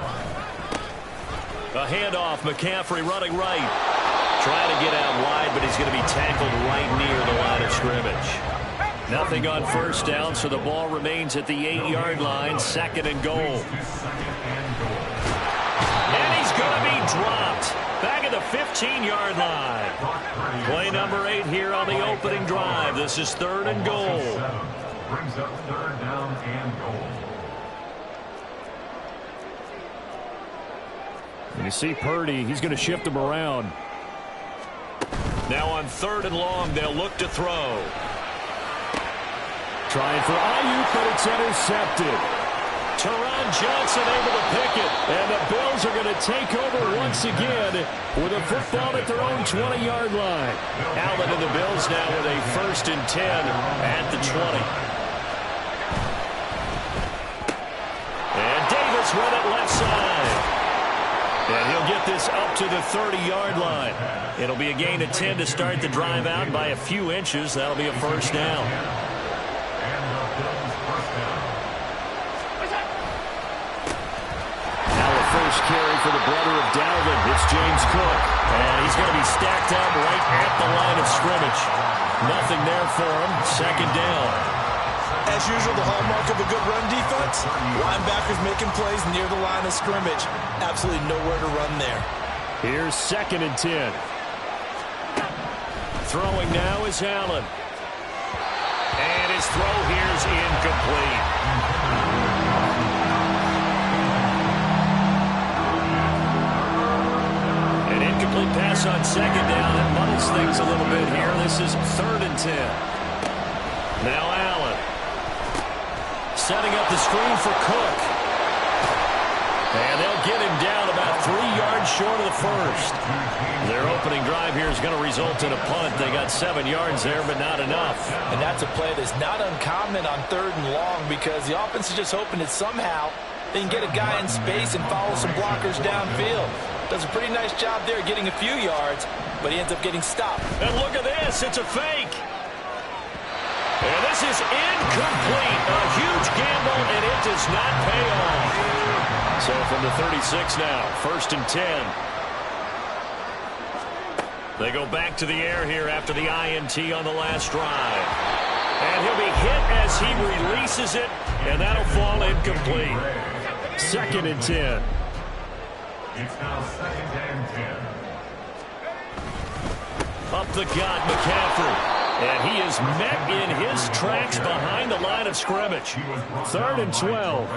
A handoff. McCaffrey running right. Trying to get out wide, but he's going to be tackled right near the line of scrimmage. Nothing on 1st down, so the ball remains at the 8-yard line. 2nd and goal. And he's going to be dropped. Back at the 15-yard line. Play number 8 here on the opening drive. This is 3rd and goal. Brings up 3rd down and goal. And you see Purdy, he's going to shift him around. Now on 3rd and long, they'll look to throw. Trying for Ayuk, but it's intercepted. Teron Johnson able to pick it. And the Bills are going to take over once again with a football at their own 20-yard line. Allen and the Bills now with a 1st and 10 at the 20. And Davis with it left side. And he'll get this up to the 30-yard line. It'll be a gain of 10 to start the drive out by a few inches. That'll be a 1st down. First carry for the brother of Dalvin. It's James Cook. And he's going to be stacked up right at the line of scrimmage. Nothing there for him. 2nd down. As usual, the hallmark of a good run defense, linebackers making plays near the line of scrimmage. Absolutely nowhere to run there. Here's 2nd and 10. Throwing now is Allen. And his throw here is incomplete. Incomplete pass on 2nd down. That muddles things a little bit here. This is 3rd and 10. Now Allen. Setting up the screen for Cook. And they'll get him down about 3 yards short of the first. Their opening drive here is going to result in a punt. They got 7 yards there, but not enough. And that's a play that's not uncommon on 3rd and long because the offense is just hoping that somehow they can get a guy in space and follow some blockers downfield. Does a pretty nice job there getting a few yards, but he ends up getting stopped. And look at this. It's a fake. And this is incomplete. A huge gamble, and it does not pay off. So from the 36 now, 1st and 10. They go back to the air here after the INT on the last drive. And he'll be hit as he releases it, and that'll fall incomplete. 2nd and 10. It's now 2nd and 10. Up the gut, McCaffrey. And he is met in his tracks behind the line of scrimmage. 3rd and 12.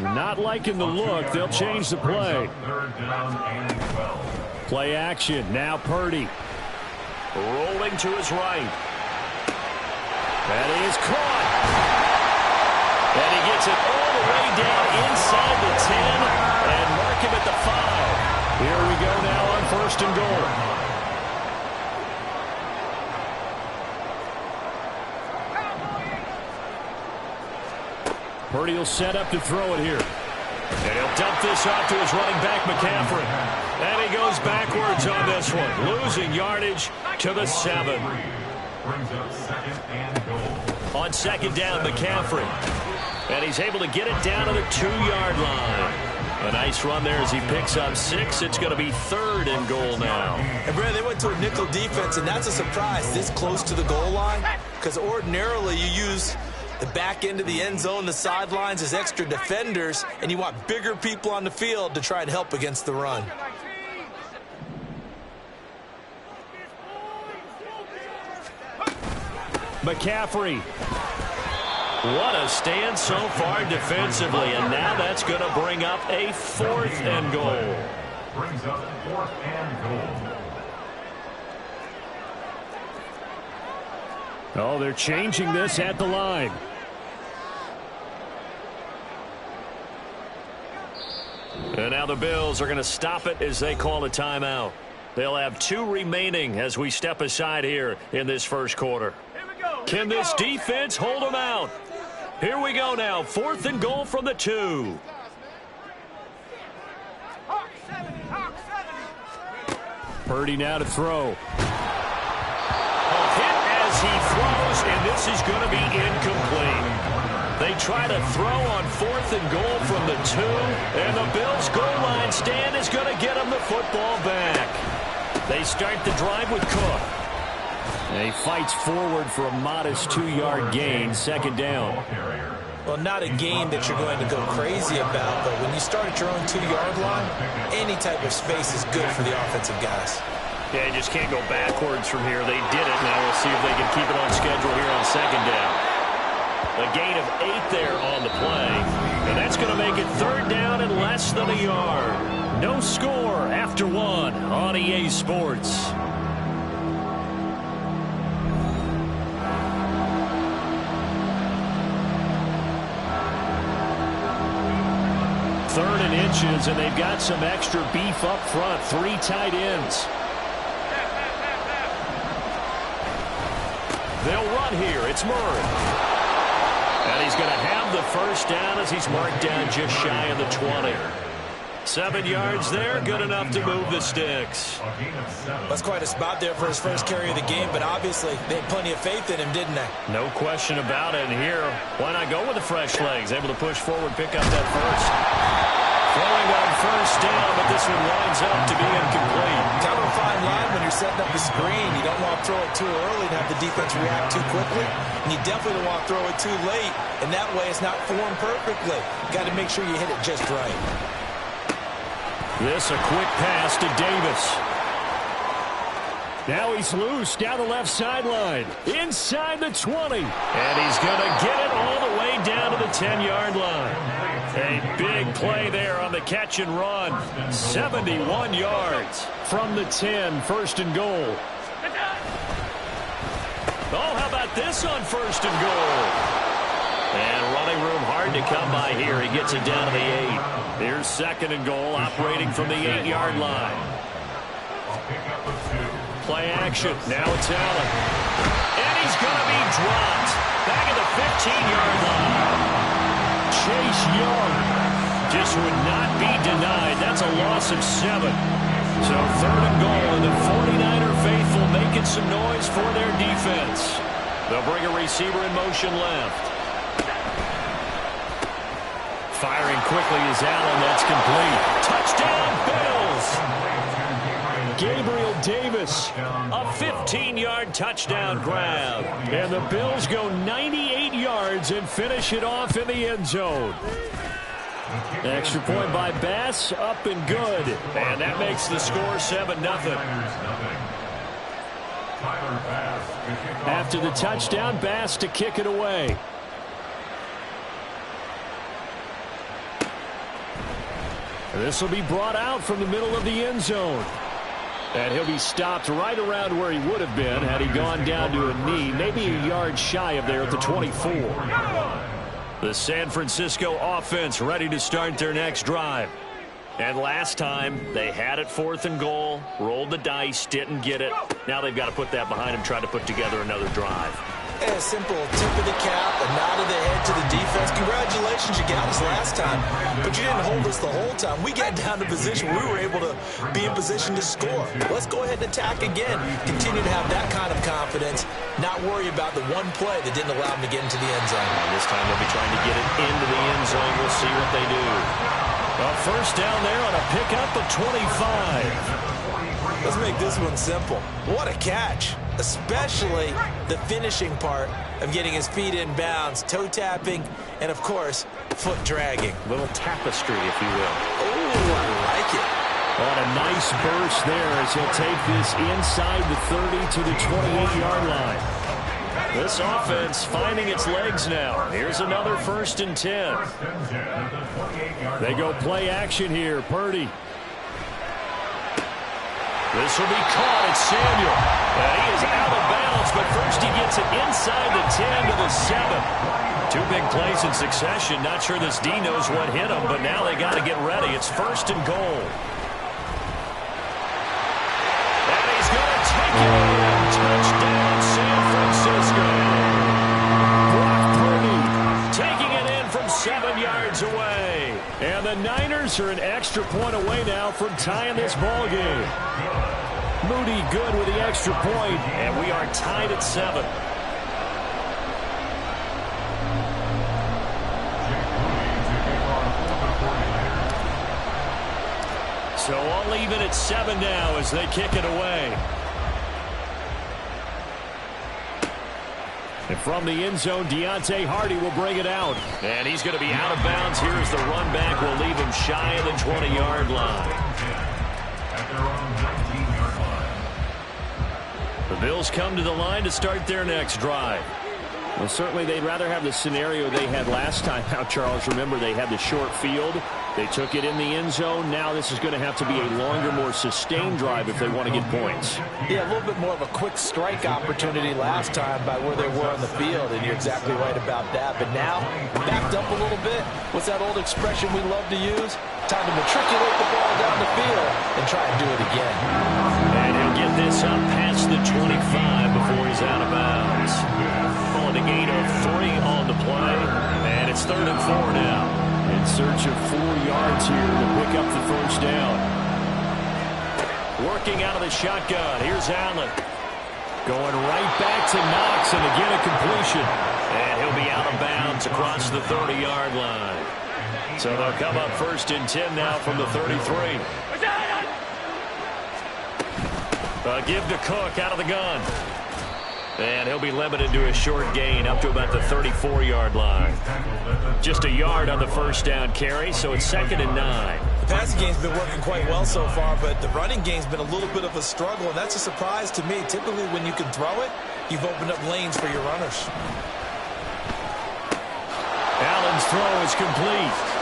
Not liking the look. They'll change the play. 3rd down and 12. Play action. Now Purdy. Rolling to his right. That is caught. And he gets it all the way down inside the 10 and mark him at the 5. Here we go now on 1st and goal. Purdy will set up to throw it here. And he'll dump this off to his running back, McCaffrey. And he goes backwards on this one, losing yardage to the 7. Brings up 2nd and goal. On 2nd down, McCaffrey. And he's able to get it down to the 2-yard line. A nice run there as he picks up 6. It's going to be 3rd and goal now. And Brad, they went to a nickel defense, and that's a surprise this close to the goal line, because ordinarily you use the back end of the end zone, the sidelines as extra defenders, and you want bigger people on the field to try and help against the run. McCaffrey. What a stand so far defensively, and now that's going to bring up a 4th and goal. Brings up 4th and goal. Oh, they're changing this at the line. And now the Bills are going to stop it as they call a timeout. They'll have 2 remaining as we step aside here in this first quarter. Can this defense hold them out? Here we go now. 4th and goal from the 2. Purdy now to throw. Hit as he throws, and this is going to be incomplete. They try to throw on 4th and goal from the 2, and the Bills' goal line stand is going to get them the football back. They start the drive with Cook. And he fights forward for a modest 2-yard gain, 2nd down. Well, not a game that you're going to go crazy about, but when you start at your own 2-yard line, any type of space is good for the offensive guys. Yeah, you just can't go backwards from here. They did it. Now we'll see if they can keep it on schedule here on 2nd down. A gain of 8 there on the play, and that's going to make it 3rd down and less than a yard. No score after 1 on EA Sports. Third and inches, and they've got some extra beef up front. 3 tight ends. They'll run here. It's Murray. And he's going to have the first down as he's marked down just shy of the 20. 7 yards there, good enough to move the sticks. That's quite a spot there for his first carry of the game, but obviously they had plenty of faith in him, didn't they? No question about it. And here, why not go with the fresh legs? Able to push forward, pick up that first. Throwing on first down, but this one winds up to be incomplete. Kind of a fine line when you're setting up the screen. You don't want to throw it too early and have the defense react too quickly. And you definitely don't want to throw it too late. And that way it's not formed perfectly. You got to make sure you hit it just right. This a quick pass to Davis. Now he's loose down the left sideline. Inside the 20. And he's going to get it all the way down to the 10-yard line. A big play there on the catch and run. 71 yards. From the 10, 1st and goal. Oh, how about this on 1st and goal? And running room hard to come by here. He gets it down to the 8. Here's 2nd and goal, operating from the 8-yard line. Play action. Now it's Allen. And he's going to be dropped. Back at the 15-yard line. Chase Young just would not be denied. That's a loss of 7. So 3rd and goal, and the 49er faithful making some noise for their defense. They'll bring a receiver in motion left. Firing quickly is Allen. That's complete. Touchdown, Bills! Gabriel Davis. A 15-yard touchdown grab. And the Bills go 98 yards and finish it off in the end zone. Extra point by Bass, up and good. And that makes the score 7-0. After the touchdown, Bass to kick it away. This will be brought out from the middle of the end zone. And he'll be stopped right around where he would have been had he gone down to a knee, maybe a yard shy of there at the 24. The San Francisco offense ready to start their next drive. And last time, they had it 4th and goal, rolled the dice, didn't get it. Now they've got to put that behind them, try to put together another drive. A simple tip of the cap, a nod of the head to the defense. Congratulations, you got us last time, but you didn't hold us the whole time. We got down to position. We were able to be in position to score. Let's go ahead and attack again. Continue to have that kind of confidence, not worry about the one play that didn't allow them to get into the end zone. And this time they'll be trying to get it into the end zone. We'll see what they do. A first down there on a pickup of 25. Let's make this one simple. What a catch, especially the finishing part of getting his feet in bounds, toe tapping, and, of course, foot dragging. Little tapestry, if you will. Oh, I like it. On a nice burst there as he'll take this inside the 30 to the 28-yard line. This offense finding its legs now. Here's another 1st and 10. They go play action here. Purdy. This will be caught. It's Samuel. And he is out of bounds, but first he gets it inside the 10 to the 7. Two big plays in succession. Not sure this D knows what hit him, but now they got to get ready. It's first and goal. And he's going to take it in. Touchdown, San Francisco. Brock Purdy taking it in from 7 yards away. And the Niners are an extra point away now from tying this ball game. Moody good with the extra point, and we are tied at 7. So all even at 7 now as they kick it away. And from the end zone, Deontay Hardy will bring it out. And he's going to be out of bounds here as the run back will leave him shy of the 20-yard line. At their own 19-yard line. The Bills come to the line to start their next drive. Well, certainly they'd rather have the scenario they had last time out, Charles. Remember, they had the short field. They took it in the end zone. Now this is going to have to be a longer, more sustained drive if they want to get points. Yeah, a little bit more of a quick strike opportunity last time by where they were on the field, and you're exactly right about that. But now, backed up a little bit. What's that old expression we love to use? Time to matriculate the ball down the field and try and do it again. And he'll get this up past the 25 before he's out of bounds. Calling a gain of 3 on the play, and it's 3rd and 4 now. In search of 4 yards here to pick up the first down. Working out of the shotgun. Here's Allen. Going right back to Knox, and again a completion. And he'll be out of bounds across the 30-yard line. So they'll come up 1st and 10 now from the 33. Give to Cook out of the gun. And he'll be limited to a short gain up to about the 34-yard line. Just a yard on the first down carry, so it's 2nd and 9. The passing game's been working quite well so far, but the running game's been a little bit of a struggle, and that's a surprise to me. Typically, when you can throw it, you've opened up lanes for your runners. Allen's throw is complete.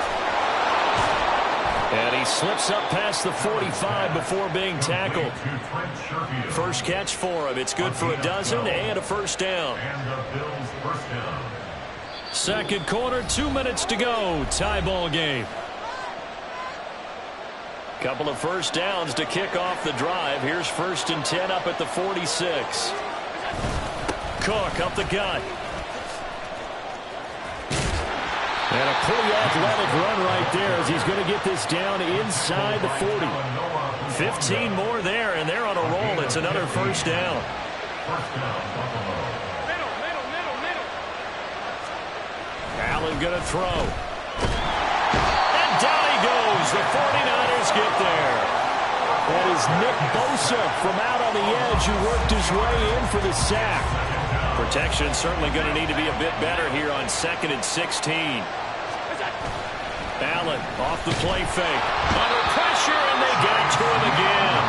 And he slips up past the 45 before being tackled. First catch for him. It's good for a dozen and a first down. Second quarter, 2 minutes to go. Tie ball game. Couple of first downs to kick off the drive. Here's 1st and 10 up at the 46. Cook up the gut. And a pretty athletic run right there as he's going to get this down inside the 40. 15 more there, and they're on a roll. It's another first down. Allen going to throw. And down he goes. The 49ers get there. That is Nick Bosa from out on the edge who worked his way in for the sack. Protection certainly going to need to be a bit better here on 2nd and 16. Allen off the play fake. Under pressure, and they get it to him again.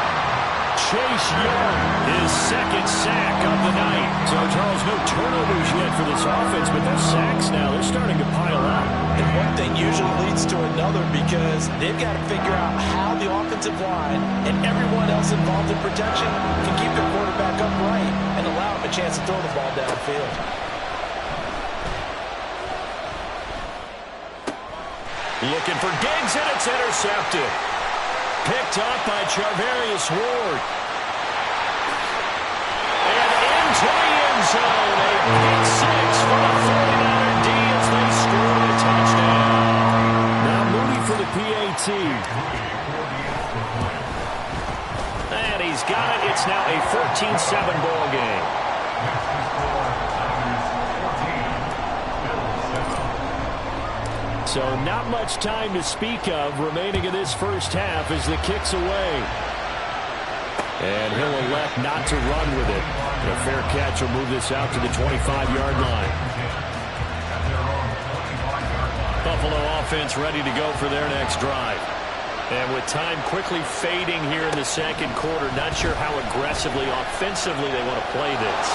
Chase Young, his 2nd sack of the night. So, Charles, no turnovers yet for this offense, but those sacks now, they're starting to pile up. And one thing usually leads to another because they've got to figure out how the offensive line and everyone else involved in protection can keep their quarterback upright and allow him a chance to throw the ball downfield. Looking for Diggs, and it's intercepted. Picked up by Charvarius Ward. And into the end zone. A pick six for the 49er D as they score a touchdown. Now Moody for the PAT. And he's got it. It's now a 14-7 ball game. So not much time to speak of remaining in this first half as the kick's away. And he'll elect not to run with it. A fair catch will move this out to the 25-yard line. Buffalo offense ready to go for their next drive. And with time quickly fading here in the second quarter, not sure how aggressively, offensively they want to play this.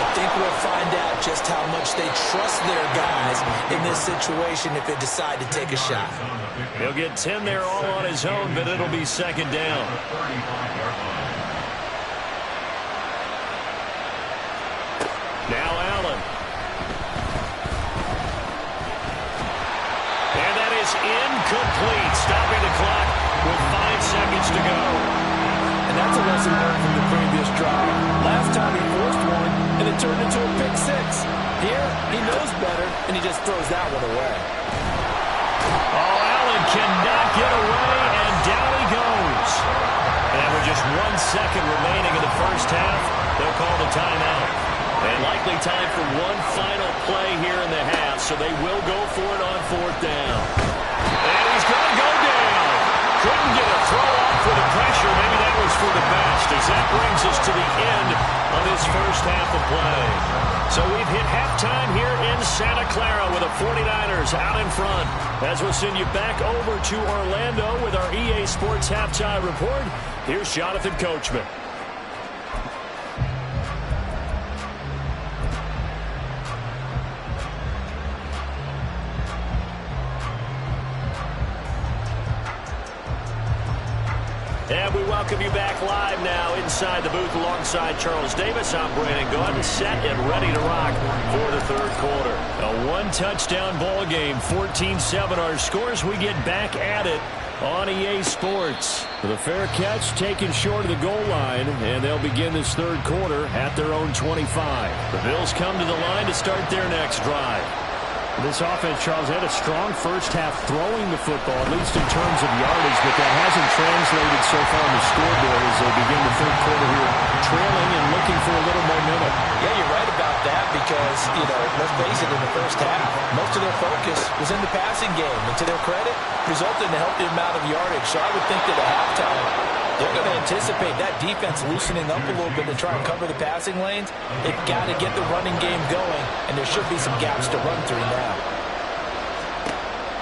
I think we'll find out just how much they trust their guys in this situation if they decide to take a shot. He'll get 10 there all on his own, but it'll be second down. lesson learned from the previous drive. Last time he forced one, and it turned into a pick six. Here, he knows better, and he just throws that one away. Oh, Allen cannot get away, and down he goes. And with just 1 second remaining in the first half, they'll call the timeout. And likely time for one final play here in the half, so they will go for it on 4th down. And he's going to go down. Couldn't get a throw off with the pressure. Maybe that was for the best, as that brings us to the end of this first half of play. So we've hit halftime here in Santa Clara with the 49ers out in front. As we'll send you back over to Orlando with our EA Sports Halftime Report, here's Jonathan Coachman. And we welcome you back live now inside the booth alongside Charles Davis. I'm Brandon Gaudin, set and ready to rock for the third quarter. A one-touchdown ball game, 14-7 our scores. We get back at it on EA Sports. The fair catch taken short of the goal line, and they'll begin this third quarter at their own 25. The Bills come to the line to start their next drive. This offense, Charles, had a strong first half throwing the football, at least in terms of yardage, but that hasn't translated so far on the scoreboard as they begin the third quarter here, trailing and looking for a little momentum. Yeah, you're right about that because, let's face it, in the first half, most of their focus was in the passing game. And to their credit, resulted in a healthy amount of yardage. So I would think that at halftime, they're going to anticipate that defense loosening up a little bit to try and cover the passing lanes. They've got to get the running game going, and there should be some gaps to run through now.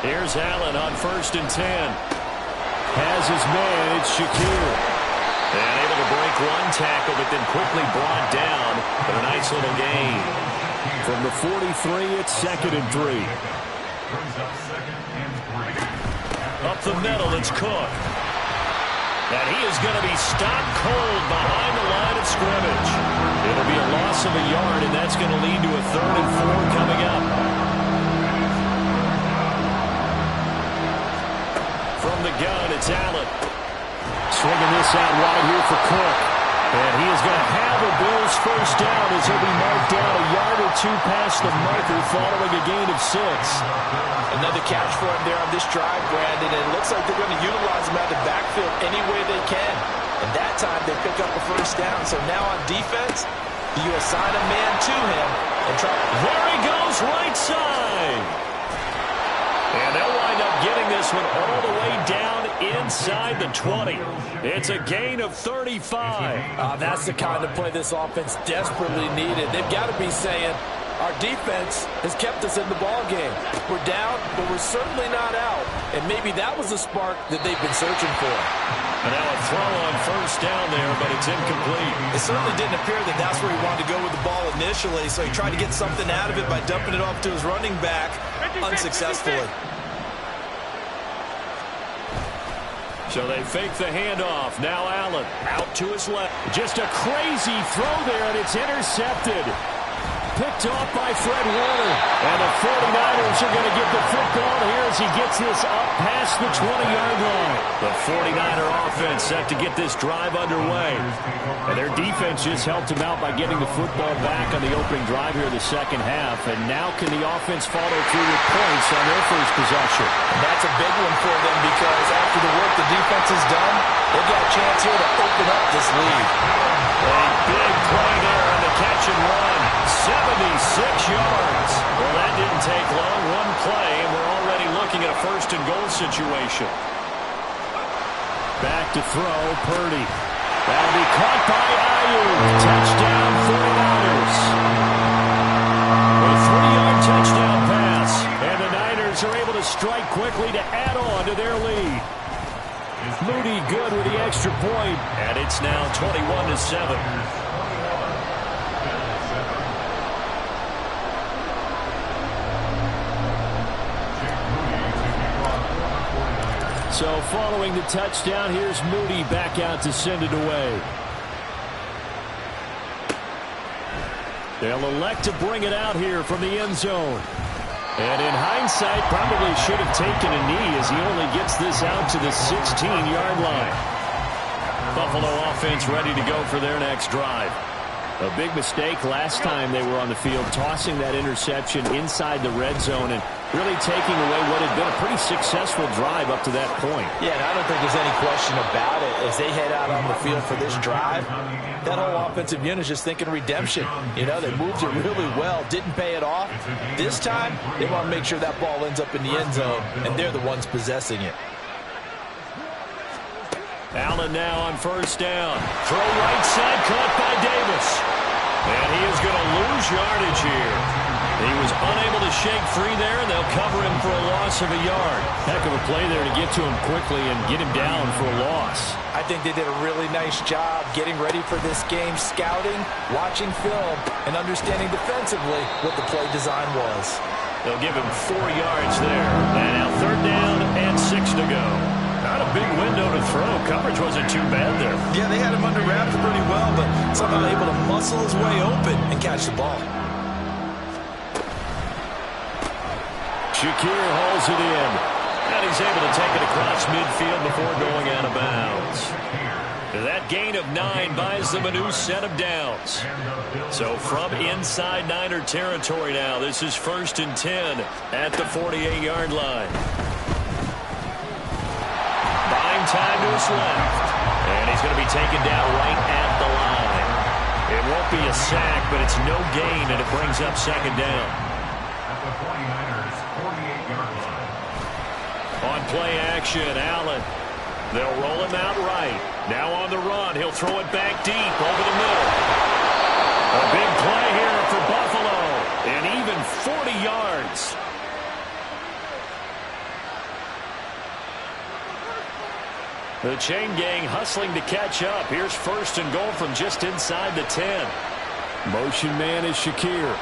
Here's Allen on 1st and 10. Has his man, it's Shakir. And able to break one tackle, but then quickly brought down. But a nice little gain. From the 43, it's 2nd and 3. Up the middle, it's Cook. And he is going to be stopped cold behind the line of scrimmage. It'll be a loss of a yard, and that's going to lead to a 3rd and 4 coming up. From the gun, it's Allen. Swinging this out wide here for Cook. And he is going to have a Bills first down as he'll be marked down a yard or two past the marker following a gain of 6. Another catch for him there on this drive, Brandon, and it looks like they're going to utilize him out of the backfield any way they can. And that time they pick up a first down. So now on defense, you assign a man to him and try. There he goes, right side. And they'll wind up getting this one all the way down inside the 20. It's a gain of 35. That's the kind of play this offense desperately needed. They've got to be saying, our defense has kept us in the ball game. We're down, but we're certainly not out. And maybe that was the spark that they've been searching for. And now a throw on first down there, but it's incomplete. It certainly didn't appear that that's where he wanted to go with the ball initially, so he tried to get something out of it by dumping it off to his running back unsuccessfully. So they fake the handoff. Now Allen out to his left. Just a crazy throw there, and it's intercepted. Picked off by Fred Warner. And the 49ers are going to get the football here as he gets this up past the 20-yard line. The 49er offense set to get this drive underway. And their defense just helped him out by getting the football back on the opening drive here in the second half. And now can the offense follow through with points on their first possession? And that's a big one for them because after the work the defense has done, they've got a chance here to open up this lead. A big play there on the catch and run. 76 yards. Well, that didn't take long. One play, and we're already looking at a 1st and goal situation. Back to throw, Purdy. That'll be caught by Ayuk. Touchdown, 49ers. A 3-yard touchdown pass. And the Niners are able to strike quickly to add on to their lead. Moody good with the extra point. And it's now 21-7. So following the touchdown, here's Moody back out to send it away. They'll elect to bring it out here from the end zone. And in hindsight, probably should have taken a knee as he only gets this out to the 16-yard line. Buffalo offense ready to go for their next drive. A big mistake last time they were on the field, tossing that interception inside the red zone and really taking away what had been a pretty successful drive up to that point. Yeah, and I don't think there's any question about it. As they head out on the field for this drive, that whole offensive unit is just thinking redemption. You know, they moved it really well, didn't pay it off. This time, they want to make sure that ball ends up in the end zone, and they're the ones possessing it. Allen now on first down. Throw right side, caught by Davis. And he is going to lose yardage here. He was unable to shake free there, and they'll cover him for a loss of a yard. Heck of a play there to get to him quickly and get him down for a loss. I think they did a really nice job getting ready for this game, scouting, watching film, and understanding defensively what the play design was. They'll give him 4 yards there. And now third down and 6 to go. Not a big window to throw. Coverage wasn't too bad there. Yeah, they had him under wraps pretty well, but somehow able to muscle his way open and catch the ball. Shakir hauls it in. And he's able to take it across midfield before going out of bounds. That gain of 9 buys them a new set of downs. So from inside Niner territory now, this is 1st and 10 at the 48-yard line. Buying time to his left. And he's going to be taken down right at the line. It won't be a sack, but it's no gain, and it brings up 2nd down. At the 49ers 48-yard line. On play action, Allen. They'll roll him out right. Now on the run. He'll throw it back deep over the middle. A big play here for Buffalo. And even 40 yards. The chain gang hustling to catch up. Here's 1st and goal from just inside the 10. Motion man is Shakir.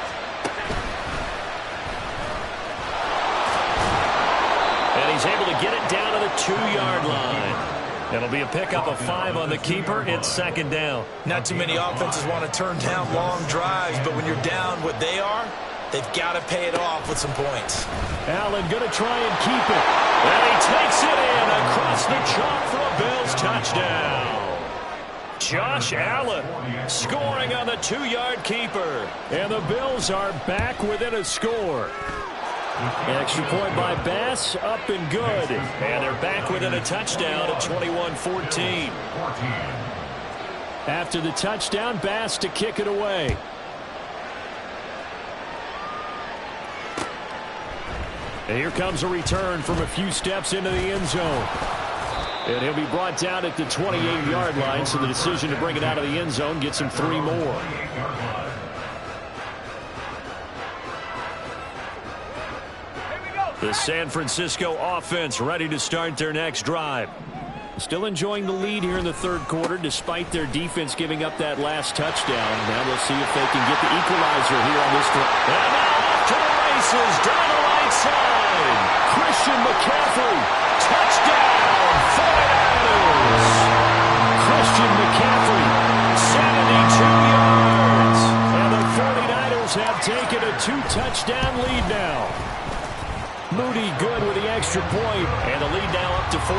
And he's able to get it down to the 2-yard line. It'll be a pickup of 5 on the keeper. It's 2nd down. Not too many offenses want to turn down long drives, but when you're down what they are, they've got to pay it off with some points. Allen going to try and keep it. And he takes it in across the chalk for a Bills touchdown. Josh Allen scoring on the 2-yard keeper. And the Bills are back within a score. Extra point by Bass, up and good. And they're back within a touchdown at 21-14. After the touchdown, Bass to kick it away. And here comes a return from a few steps into the end zone. And he'll be brought down at the 28-yard line, so the decision to bring it out of the end zone gets him 3 more. The San Francisco offense ready to start their next drive. Still enjoying the lead here in the 3rd quarter, despite their defense giving up that last touchdown. Now we'll see if they can get the equalizer here on this drive. And now off to the races, down the right side. Christian McCaffrey. Touchdown, 49ers. Christian McCaffrey. 72 yards. And the 49ers have taken a 2-touchdown lead now. Moody good with the extra point. And the lead now up to 14.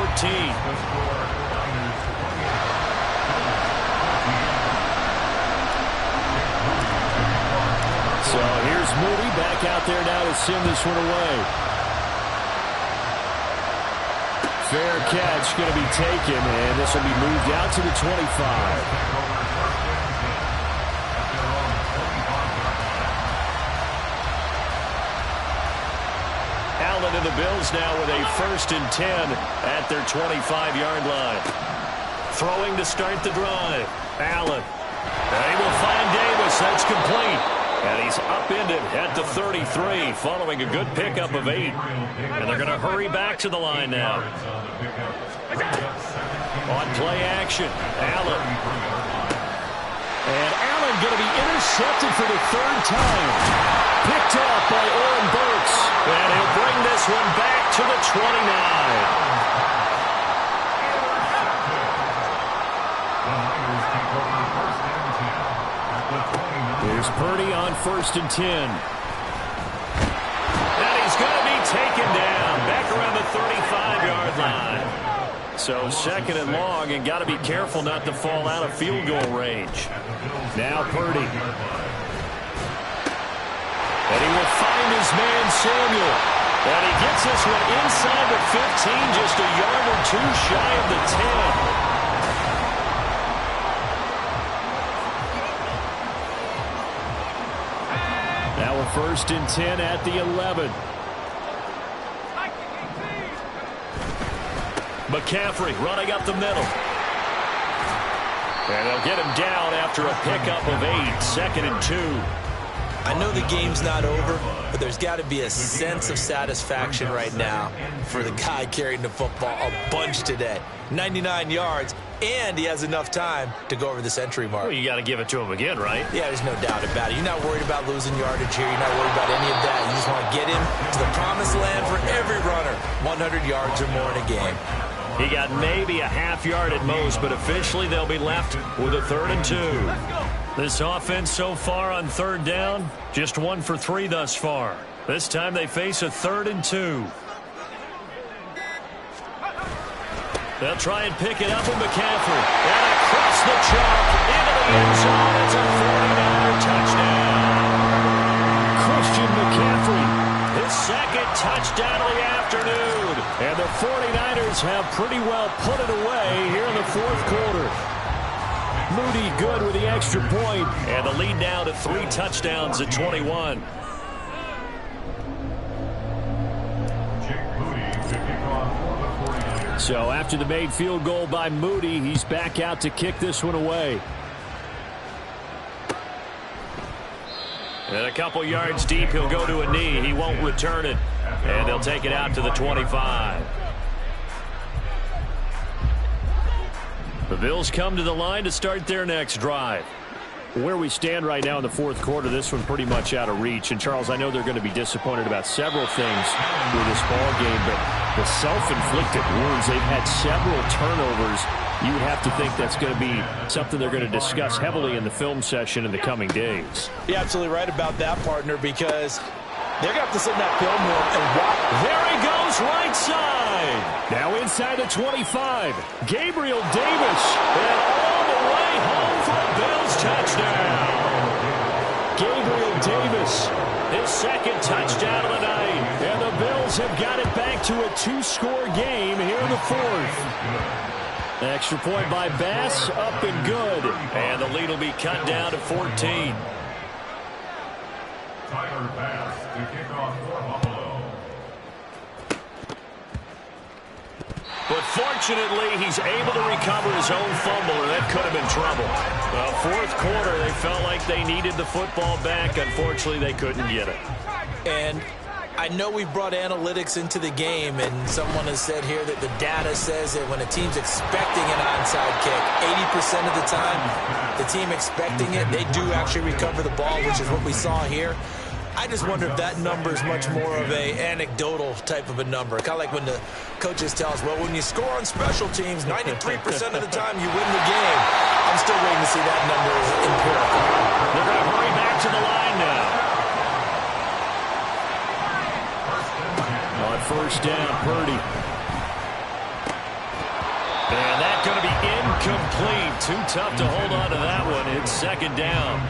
So here's Moody back out there now to send this one away. Fair catch going to be taken, and this will be moved out to the 25. Allen and the Bills now with a 1st and 10 at their 25-yard line. Throwing to start the drive. Allen. And he will find Davis. That's complete. And he's upended at the 33 following a good pickup of 8. And they're going to hurry back to the line now. On play action, Allen. And Allen going to be intercepted for the 3rd time. Picked off by Oren Burks. And he'll bring this one back to the 29. Here's Purdy on 1st and 10. And he's going to be taken down back around the 35-yard line. So second and long, and got to be careful not to fall out of field goal range. Now Purdy. And he will find his man Samuel. And he gets this one inside the 15, just a yard or two shy of the 10. Now we're first and 10 at the 11. McCaffrey running up the middle. And they'll get him down after a pickup of 8, second and 2. I know the game's not over, but there's got to be a sense of satisfaction right now for the guy carrying the football a bunch today. 99 yards, and he has enough time to go over the century mark. Well, you got to give it to him again, right? Yeah, there's no doubt about it. You're not worried about losing yardage here. You're not worried about any of that. You just want to get him to the promised land for every runner. 100 yards or more in a game. He got maybe a half yard at most, but officially they'll be left with a 3rd and 2. This offense so far on 3rd down, just 1 for 3 thus far. This time they face a 3rd and 2. They'll try and pick it up with McCaffrey. And across the chalk into the end zone. It's a 49er touchdown. Christian McCaffrey, his second touchdown of the afternoon. And the 49ers have pretty well put it away here in the 4th quarter. Moody good with the extra point. And the lead now to 3 touchdowns at 21. So after the made field goal by Moody, he's back out to kick this one away. And a couple yards deep, he'll go to a knee. He won't return it. And they'll take it out to the 25. The Bills come to the line to start their next drive. Where we stand right now in the 4th quarter, this one pretty much out of reach. And, Charles, I know they're going to be disappointed about several things with this ball game, but the self-inflicted wounds, they've had several turnovers. You have to think that's going to be something they're going to discuss heavily in the film session in the coming days. You're absolutely right about that, partner, because they're going to have to sit in that film room and watch. There he goes, right side. Now inside the 25. Gabriel Davis. And all the way home for a Bills touchdown. Gabriel Davis, his second touchdown of the night. And the Bills have got it back to a 2-score game here in the 4th. Extra point by Bass, up and good. And the lead will be cut down to 14. Tyler Bass to kick off for Buffalo. But fortunately, he's able to recover his own fumble, or that could have been trouble. Well, 4th quarter, they felt like they needed the football back. Unfortunately, they couldn't get it. And I know we brought analytics into the game, and someone has said here that the data says that when a team's expecting an onside kick, 80% of the time, the team expecting it, they do actually recover the ball, which is what we saw here. I just wonder if that number is much more of a anecdotal type of a number. Kind of like when the coaches tell us, well, when you score on special teams, 93% of the time you win the game. I'm still waiting to see that number as empirical. They're going to hurry back to the line now. On 1st down, Purdy. And that's going to be incomplete. Too tough to hold on to that one. It's 2nd down.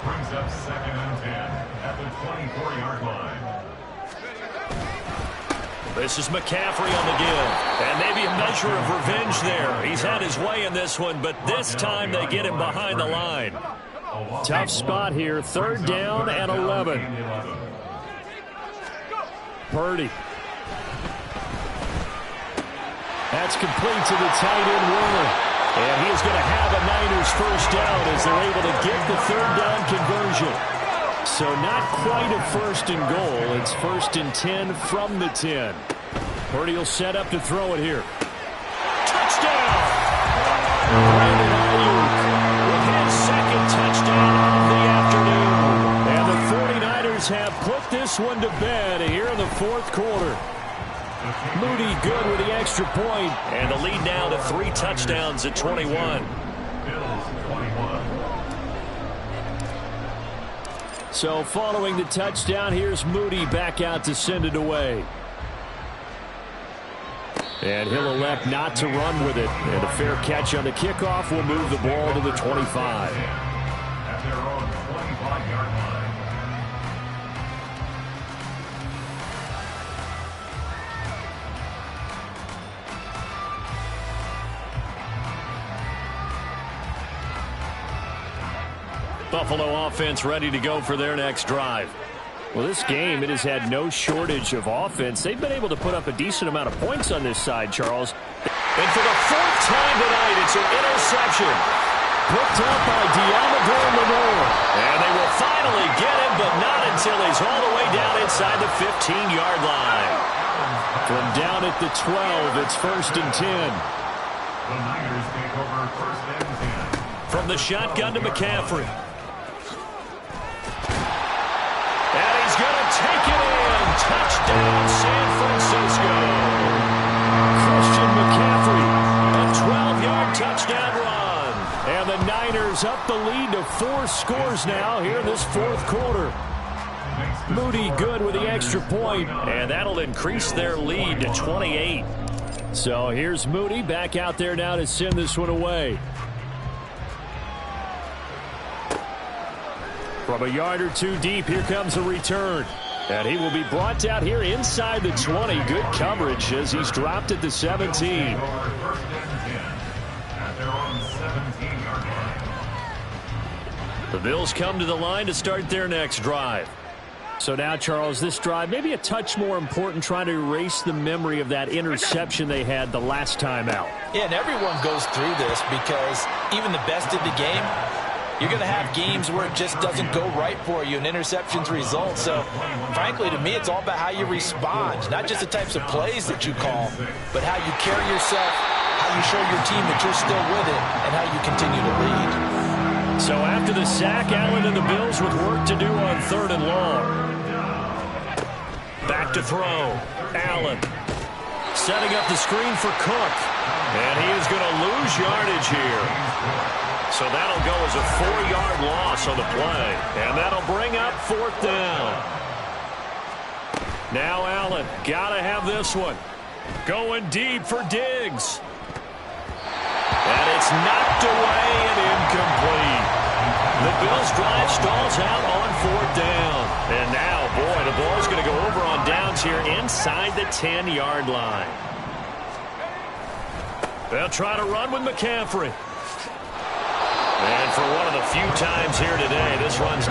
Brings up 2nd and 10 at the 24-yard line. This is McCaffrey on the give. And maybe a measure of revenge there. He's had his way in this one, but this time they get him behind the line. Tough spot here. 3rd down and 11. Purdy. That's complete to the tight end Warner. And he is going to have a Niners 1st down as they're able to get the 3rd down conversion. So not quite a 1st and goal. It's 1st and 10 from the 10. Purdy will set up to throw it here. Touchdown! Brandon Ayuk with his 2nd touchdown of the afternoon. And the 49ers have put this one to bed here in the 4th quarter. Moody good with the extra point. And the lead now to 3 touchdowns at 21. Bills 21. So following the touchdown, here's Moody back out to send it away. And he'll elect not to run with it. And a fair catch on the kickoff will move the ball to the 25. At their own 25-yard line. Buffalo offense ready to go for their next drive. Well, this game, it has had no shortage of offense. They've been able to put up a decent amount of points on this side, Charles. And for the fourth time tonight, it's an interception. Picked up by Diamador Lenore. And they will finally get him, but not until he's all the way down inside the 15-yard line. From down at the 12, it's 1st and 10. The Niners take over 1st and 10. From the shotgun to McCaffrey. And he's going to take it in. Touchdown, San Francisco. Christian McCaffrey. A 12-yard touchdown run. And the Niners up the lead to 4 scores now here in this 4th quarter. Moody good with the extra point. And that'll increase their lead to 28. So here's Moody back out there now to send this one away. From a yard or two deep, here comes a return. And he will be brought down here inside the 20. Good coverage as he's dropped at the 17. The Bills come to the line to start their next drive. So now, Charles, this drive maybe a touch more important, trying to erase the memory of that interception they had the last time out. Yeah, and everyone goes through this because even the best of the game, you're going to have games where it just doesn't go right for you and interceptions result. So, frankly, to me, it's all about how you respond, not just the types of plays that you call, but how you carry yourself, how you show your team that you're still with it, and how you continue to lead. So after the sack, Allen and the Bills with work to do on 3rd and long. Back to throw. Allen setting up the screen for Cook. And he is going to lose yardage here. So that'll go as a 4-yard loss on the play. And that'll bring up 4th down. Now Allen, got to have this one. Going deep for Diggs. And it's knocked away and incomplete. The Bills' drive stalls out on 4th down. And now, boy, the ball's going to go over on downs here inside the 10-yard line. They'll try to run with McCaffrey. And for one of the few times here today, this run's...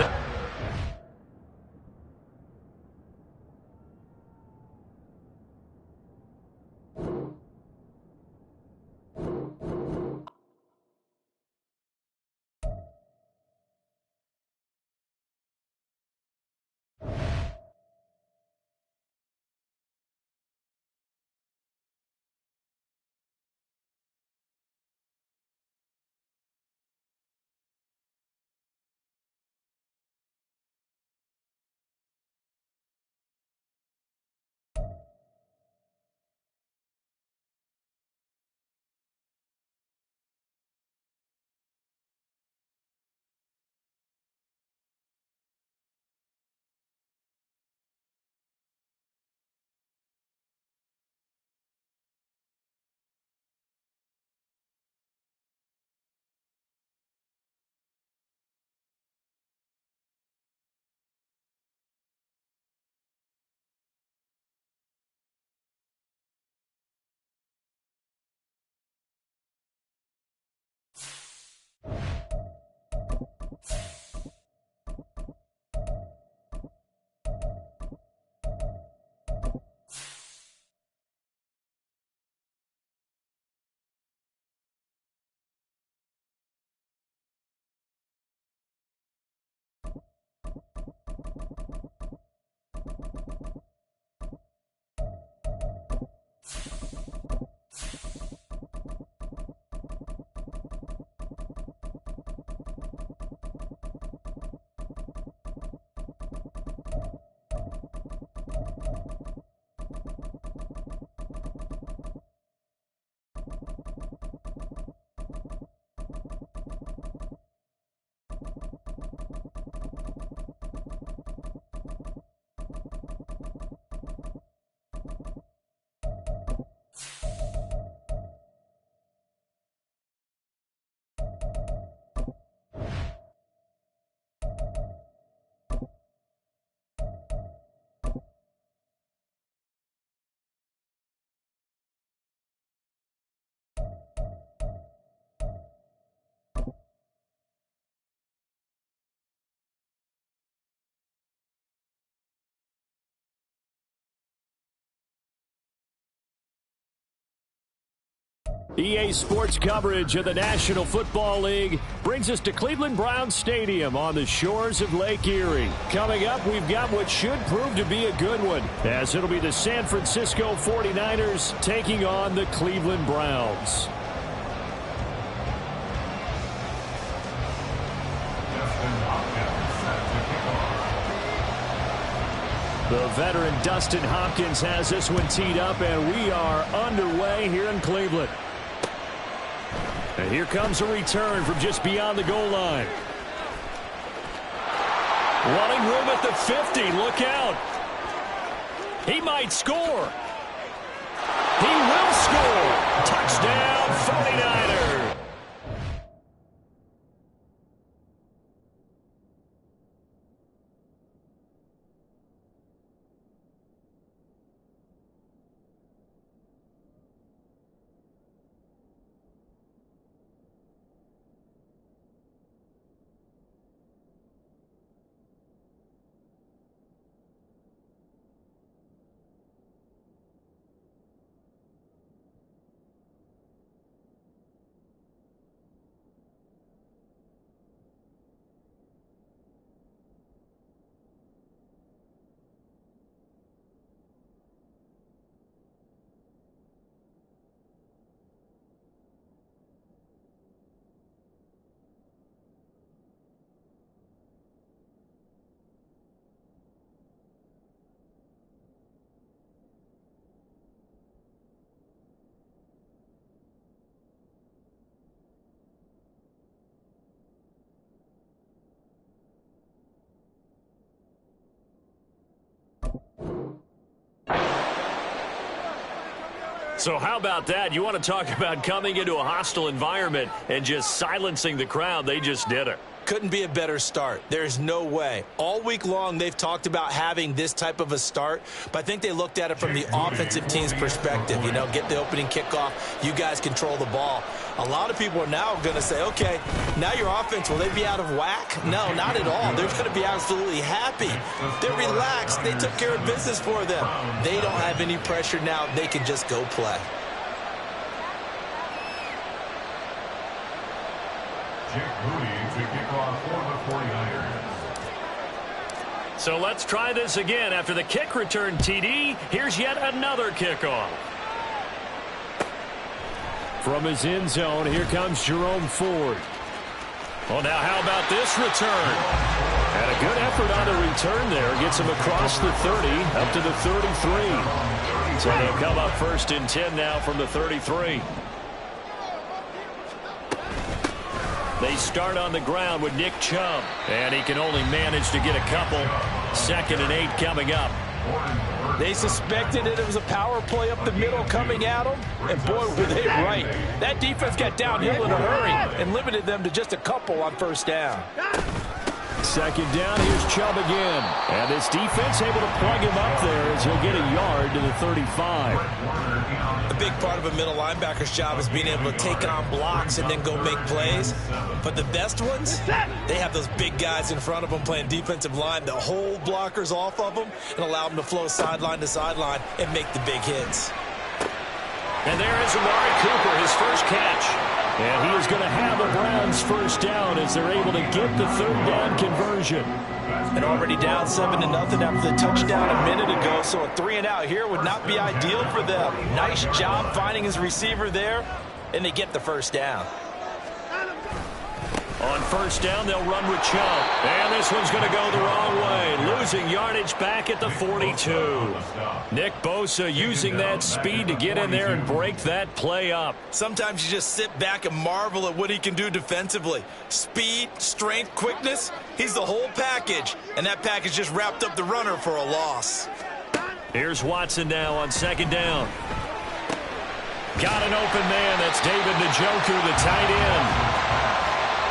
EA Sports coverage of the National Football League brings us to Cleveland Browns Stadium on the shores of Lake Erie. Coming up, we've got what should prove to be a good one, as it'll be the San Francisco 49ers taking on the Cleveland Browns. The veteran Dustin Hopkins has this one teed up, and we are underway here in Cleveland. And here comes a return from just beyond the goal line. Running room at the 50. Look out. He might score. He will score. Touchdown, 49ers. So how about that? You want to talk about coming into a hostile environment and just silencing the crowd. They just did it. Couldn't be a better start. There's no way. All week long, they've talked about having this type of a start, but I think they looked at it from the offensive team's perspective. You know, get the opening kickoff. You guys control the ball. A lot of people are now going to say, okay, now your offense, will they be out of whack? No, not at all. They're going to be absolutely happy. They're relaxed. They took care of business for them. They don't have any pressure now. They can just go play. Jake Moody to kick off for the 49ers. So let's try this again. After the kick return TD, here's yet another kickoff. From his end zone, here comes Jerome Ford. Well, now how about this return? And a good effort on the return there. Gets him across the 30, up to the 33. So they'll come up 1st and 10 now from the 33. They start on the ground with Nick Chubb, and he can only manage to get a couple. 2nd and 8 coming up. They suspected it was a power play up the middle coming at them, and boy, were they right. That defense got downhill in a hurry and limited them to just a couple on 1st down. 2nd down, here's Chubb again. And this defense able to plug him up there as he'll get a yard to the 35. A big part of a middle linebacker's job is being able to take on blocks and then go make plays. But the best ones, they have those big guys in front of them playing defensive line that hold blockers off of them and allow them to flow sideline to sideline and make the big hits. And there is Amari Cooper, his first catch. And he is going to have the Browns 1st down as they're able to get the 3rd down conversion. And already down 7-0 after the touchdown a minute ago, so a 3-and-out here would not be ideal for them. Nice job finding his receiver there, and they get the 1st down. On 1st down, they'll run with Chubb. And this one's going to go the wrong way. Losing yardage back at the 42. Nick Bosa using that speed to get in there and break that play up. Sometimes you just sit back and marvel at what he can do defensively. Speed, strength, quickness, he's the whole package. And that package just wrapped up the runner for a loss. Here's Watson now on 2nd down. Got an open man. That's David Njoku, the tight end.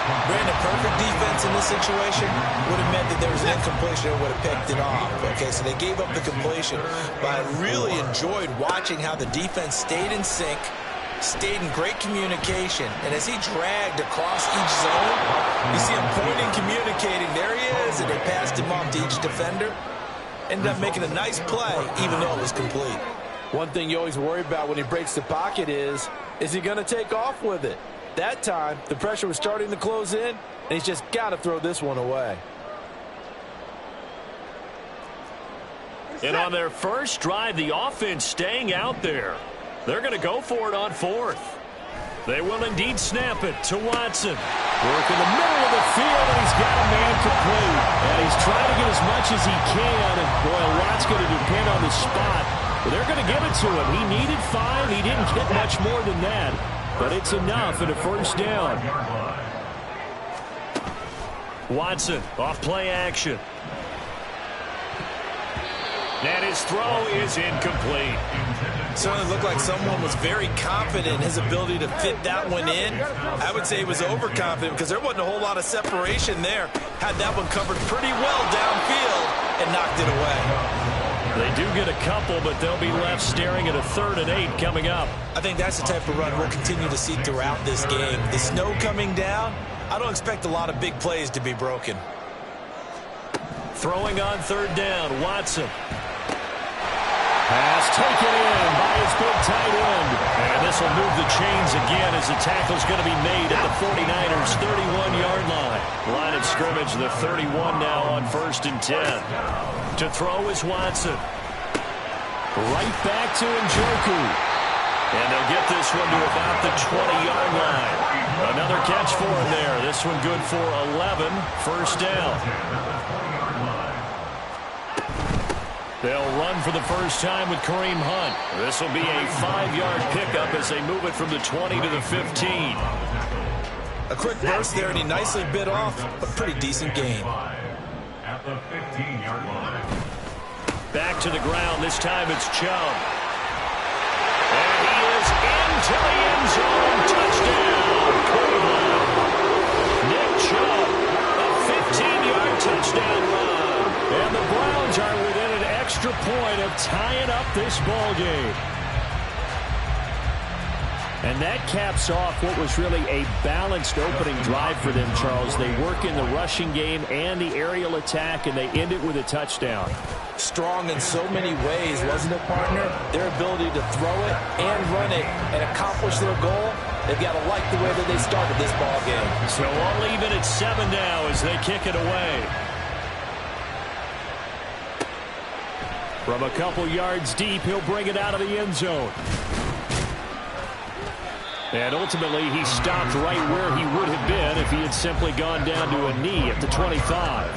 Brandon, perfect defense in this situation would have meant that there was an incompletion and would have picked it off. Okay, so they gave up the completion. But I really enjoyed watching how the defense stayed in sync, stayed in great communication. And as he dragged across each zone, you see him pointing, communicating. There he is, and they passed him off to each defender. Ended up making a nice play, even though it was complete. One thing you always worry about when he breaks the pocket is he going to take off with it? That time, the pressure was starting to close in, and he's just got to throw this one away. And on their first drive, the offense staying out there. They're going to go for it on fourth. They will indeed snap it to Watson. Work in the middle of the field, and he's got a man complete. And he's trying to get as much as he can, and boy, a lot's going to depend on the spot. But they're going to give it to him. He needed 5. He didn't get much more than that. But it's enough in a first down. Watson off play action. And his throw is incomplete. Certainly looked like someone was very confident in his ability to fit that one in. I would say he was overconfident because there wasn't a whole lot of separation there. Had that one covered pretty well downfield and knocked it away. They do get a couple, but they'll be left staring at a 3rd and 8 coming up. I think that's the type of run we'll continue to see throughout this game. The snow coming down, I don't expect a lot of big plays to be broken. Throwing on 3rd down, Watson. Pass taken in by his big tight end. And this will move the chains again as the tackle's going to be made at the 49ers' 31-yard line. Line of scrimmage, the 31 now on 1st and 10. To throw is Watson. Right back to Njoku. And they'll get this one to about the 20-yard line. Another catch for him there. This one good for 11. First down. They'll run for the first time with Kareem Hunt. This will be a 5-yard pickup as they move it from the 20 to the 15. A quick burst there, and he nicely bit off a pretty decent gain. At the 15-yard line. Back to the ground. This time it's Chubb. And he is into the end zone. Touchdown, Cleveland. Nick Chubb, a 15-yard touchdown run. And the Browns are within an extra point of tying up this ball game. And that caps off what was really a balanced opening drive for them, Charles. They work in the rushing game and the aerial attack, and they end it with a touchdown. Strong in so many ways, wasn't it, partner? Their ability to throw it and run it and accomplish their goal, they've got to like the way that they started this ball game. So all even at 7 now as they kick it away. From a couple yards deep, he'll bring it out of the end zone. And ultimately, he stopped right where he would have been if he had simply gone down to a knee at the 25.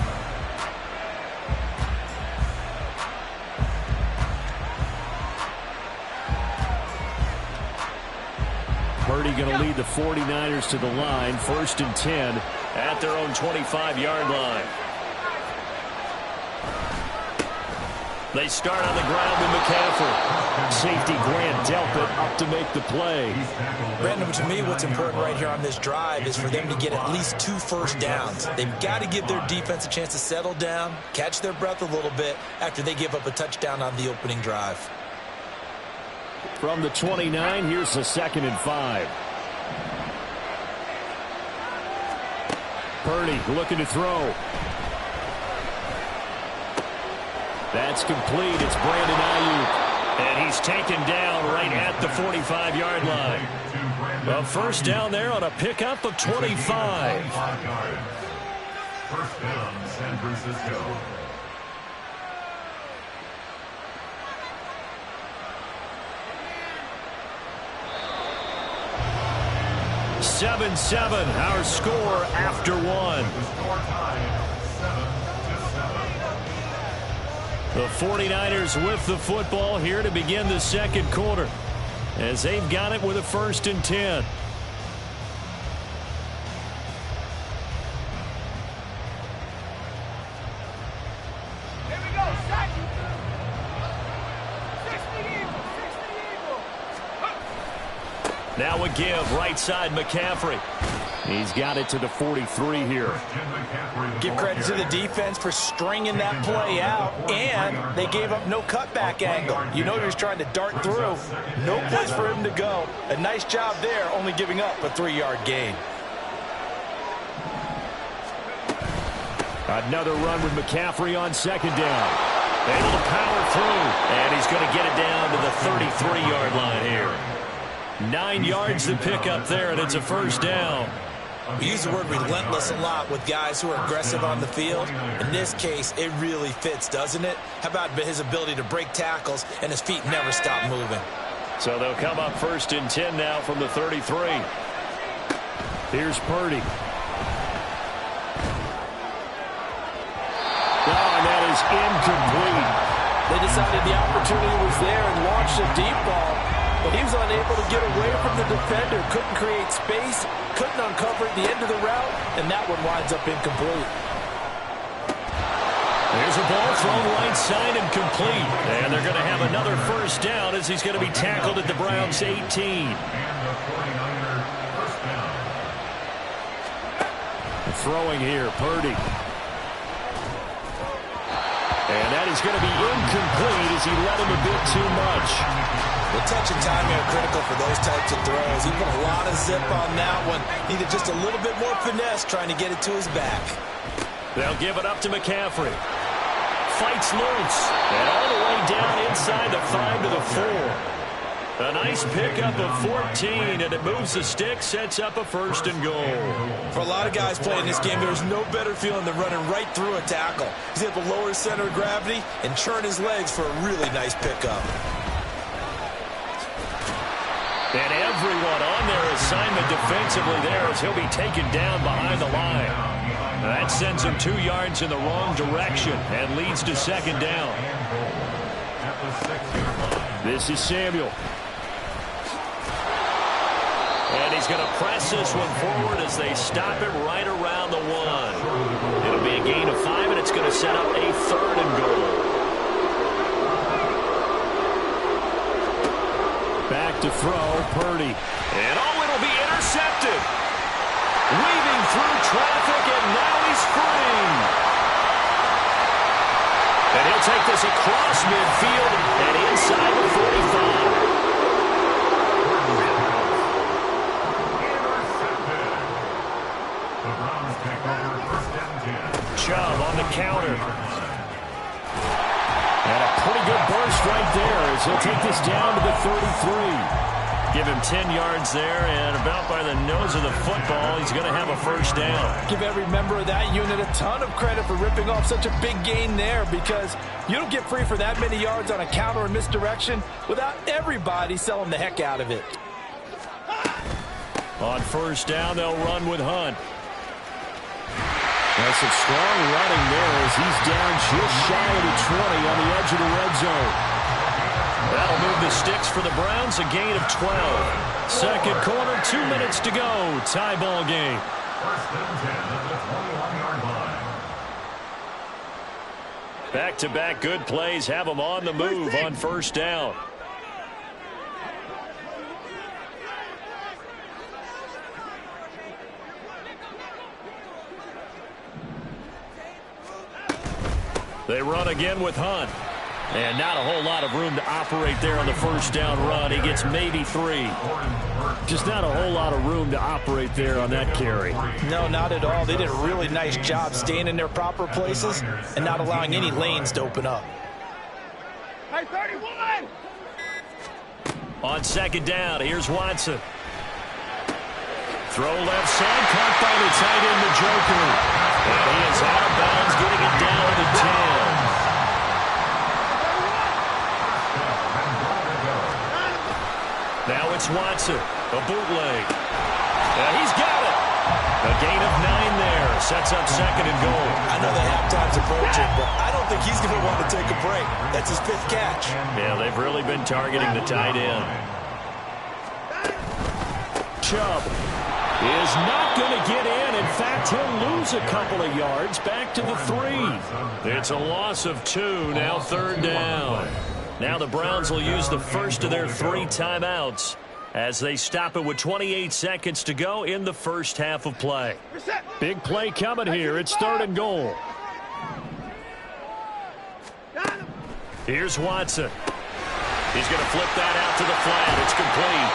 Purdy going to lead the 49ers to the line, 1st and 10 at their own 25-yard line. They start on the ground with McCaffrey. Safety Grant Delpit up to make the play. Brandon, to me, what's important right here on this drive is for them to get at least 2 first downs. They've got to give their defense a chance to settle down, catch their breath a little bit after they give up a touchdown on the opening drive. From the 29, here's the 2nd and 5. Purdy looking to throw. That's complete. It's Brandon Ayuk. And he's taken down right at the 45-yard line. A first down there on a pickup of 25. First down, San Francisco. Seven, our score after 1. The score tied 7-7. The 49ers with the football here to begin the second quarter as they've got it with a 1st and 10. Now a give, right side McCaffrey. He's got it to the 43 here. Give credit to the defense for stringing that play out, and they gave up no cutback angle. You know he was trying to dart through. No place for him to go. A nice job there, only giving up a 3-yard gain. Another run with McCaffrey on 2nd down. Able to power through. And he's going to get it down to the 33-yard line here. 9 yards to pick up there, and it's a first down. We use the word relentless a lot with guys who are aggressive on the field. In this case, it really fits, doesn't it? How about his ability to break tackles and his feet never stop moving? So they'll come up 1st and 10 now from the 33. Here's Purdy. And that is incomplete. They decided the opportunity was there and launched a deep ball, but he was unable to get away from the defender, couldn't create space, couldn't uncover at the end of the route, and that one winds up incomplete. There's a ball thrown right side and complete. And they're going to have another first down as he's going to be tackled at the Browns' 18. Throwing here, Purdy. And that is going to be incomplete as he led him a bit too much. The touch and timing are critical for those types of throws. He put a lot of zip on that one. Needed just a little bit more finesse trying to get it to his back. They'll give it up to McCaffrey. Fights loose. And all the way down inside the 5 to the 4. A nice pickup of 14, and it moves the stick, sets up a 1st and goal. For a lot of guys playing this game, there's no better feeling than running right through a tackle. He's able to lower his center of gravity and churn his legs for a really nice pickup. And everyone on their assignment defensively there as he'll be taken down behind the line. That sends him 2 yards in the wrong direction and leads to 2nd down. This is Samuel. And he's going to press this one forward as they stop him right around the 1. It'll be a gain of 5, and it's going to set up a 3rd and goal. Back to throw, Purdy. And it'll be intercepted. Weaving through traffic, and now he's free. And he'll take this across midfield and inside the 45. Chubb on the counter. And a pretty good burst right there as he'll take this down to the 33. Give him 10 yards there, and about by the nose of the football, he's going to have a 1st down. Give every member of that unit a ton of credit for ripping off such a big gain there, because you don't get free for that many yards on a counter or misdirection without everybody selling the heck out of it. On 1st down, they'll run with Hunt. That's some strong running there as he's down just shy of the 20 on the edge of the red zone. That'll move the sticks for the Browns, a gain of 12. 2nd quarter, 2 minutes to go. Tie ball game. 1st and 10 at the 21-yard line. Back-to-back good plays have them on the move on 1st down. They run again with Hunt. And not a whole lot of room to operate there on the 1st down run. He gets maybe 3. Just not a whole lot of room to operate there on that carry. No, not at all. They did a really nice job staying in their proper places and not allowing any lanes to open up. Hey, 31! On 2nd down, here's Watson. Throw left side, caught by the tight end, the Joker. And he is out of bounds, getting it down to the 10. Now it's Watson, a bootleg. And he's got it. A gain of 9 there. Sets up 2nd and goal. I know the halftime's approaching, but I don't think he's going to want to take a break. That's his 5th catch. Yeah, they've really been targeting the tight end. Chubb is not going to get in. In fact, he'll lose a couple of yards back to the 3. It's a loss of 2. Now 3rd down. Now the Browns will use the first of their 3 timeouts as they stop it with 28 seconds to go in the 1st half of play. Big play coming here. It's 3rd and goal. Here's Watson. He's going to flip that out to the flat. It's complete.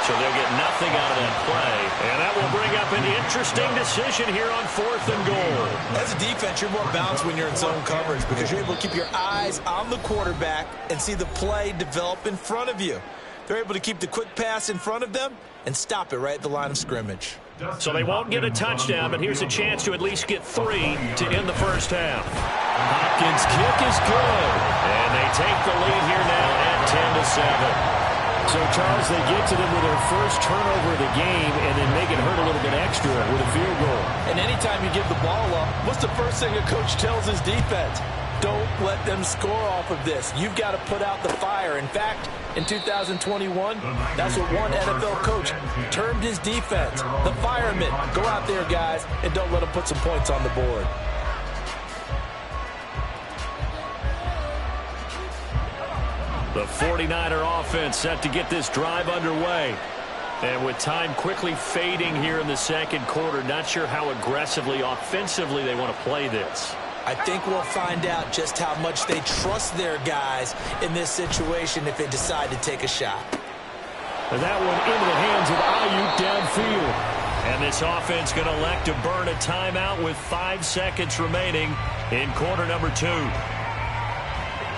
So they'll get nothing out of that play. And that will bring up an interesting decision here on 4th and goal. As a defense, you're more balanced when you're in zone coverage because you're able to keep your eyes on the quarterback and see the play develop in front of you. They're able to keep the quick pass in front of them and stop it right at the line of scrimmage. So they won't get a touchdown, but here's a chance to at least get 3 to end the first half. Hopkins' kick is good. And they take the lead here now at 10-7. So, Charles, they get to them with their first turnover of the game and then make it hurt a little bit extra with a field goal. And anytime you give the ball up, what's the first thing a coach tells his defense? Don't let them score off of this. You've got to put out the fire. In fact, in 2021, that's what one NFL coach termed his defense. The firemen. Go out there, guys, and don't let them put some points on the board. The 49er offense set to get this drive underway. And with time quickly fading here in the second quarter, not sure how aggressively, offensively they want to play this. I think we'll find out just how much they trust their guys in this situation if they decide to take a shot. And that one into the hands of Ayuk downfield. And this offense going to elect to burn a timeout with 5 seconds remaining in quarter number 2.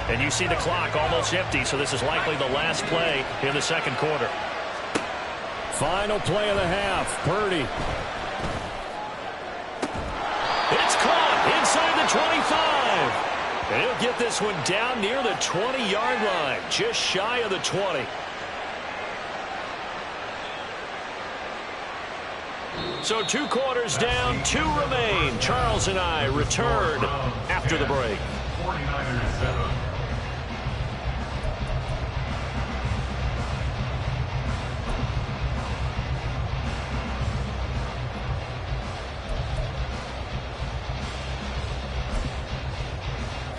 And you see the clock almost empty, so this is likely the last play in the second quarter. Final play of the half, Purdy. It's caught inside the 25. And he'll get this one down near the 20-yard line, just shy of the 20. So 2 quarters down, 2 remain. Charles and I return after the break. 49ers 7.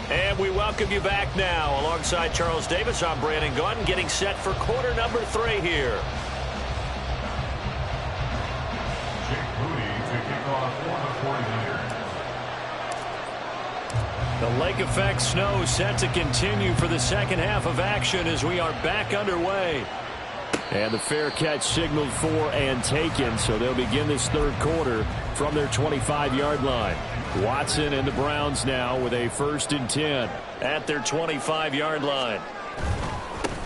And we welcome you back now. Alongside Charles Davis, I'm Brandon Gunn, getting set for quarter number 3 here. The lake effect snow set to continue for the second half of action as we are back underway. And the fair catch signaled for and taken, so they'll begin this third quarter from their 25-yard line. Watson and the Browns now with a 1st and 10 at their 25-yard line.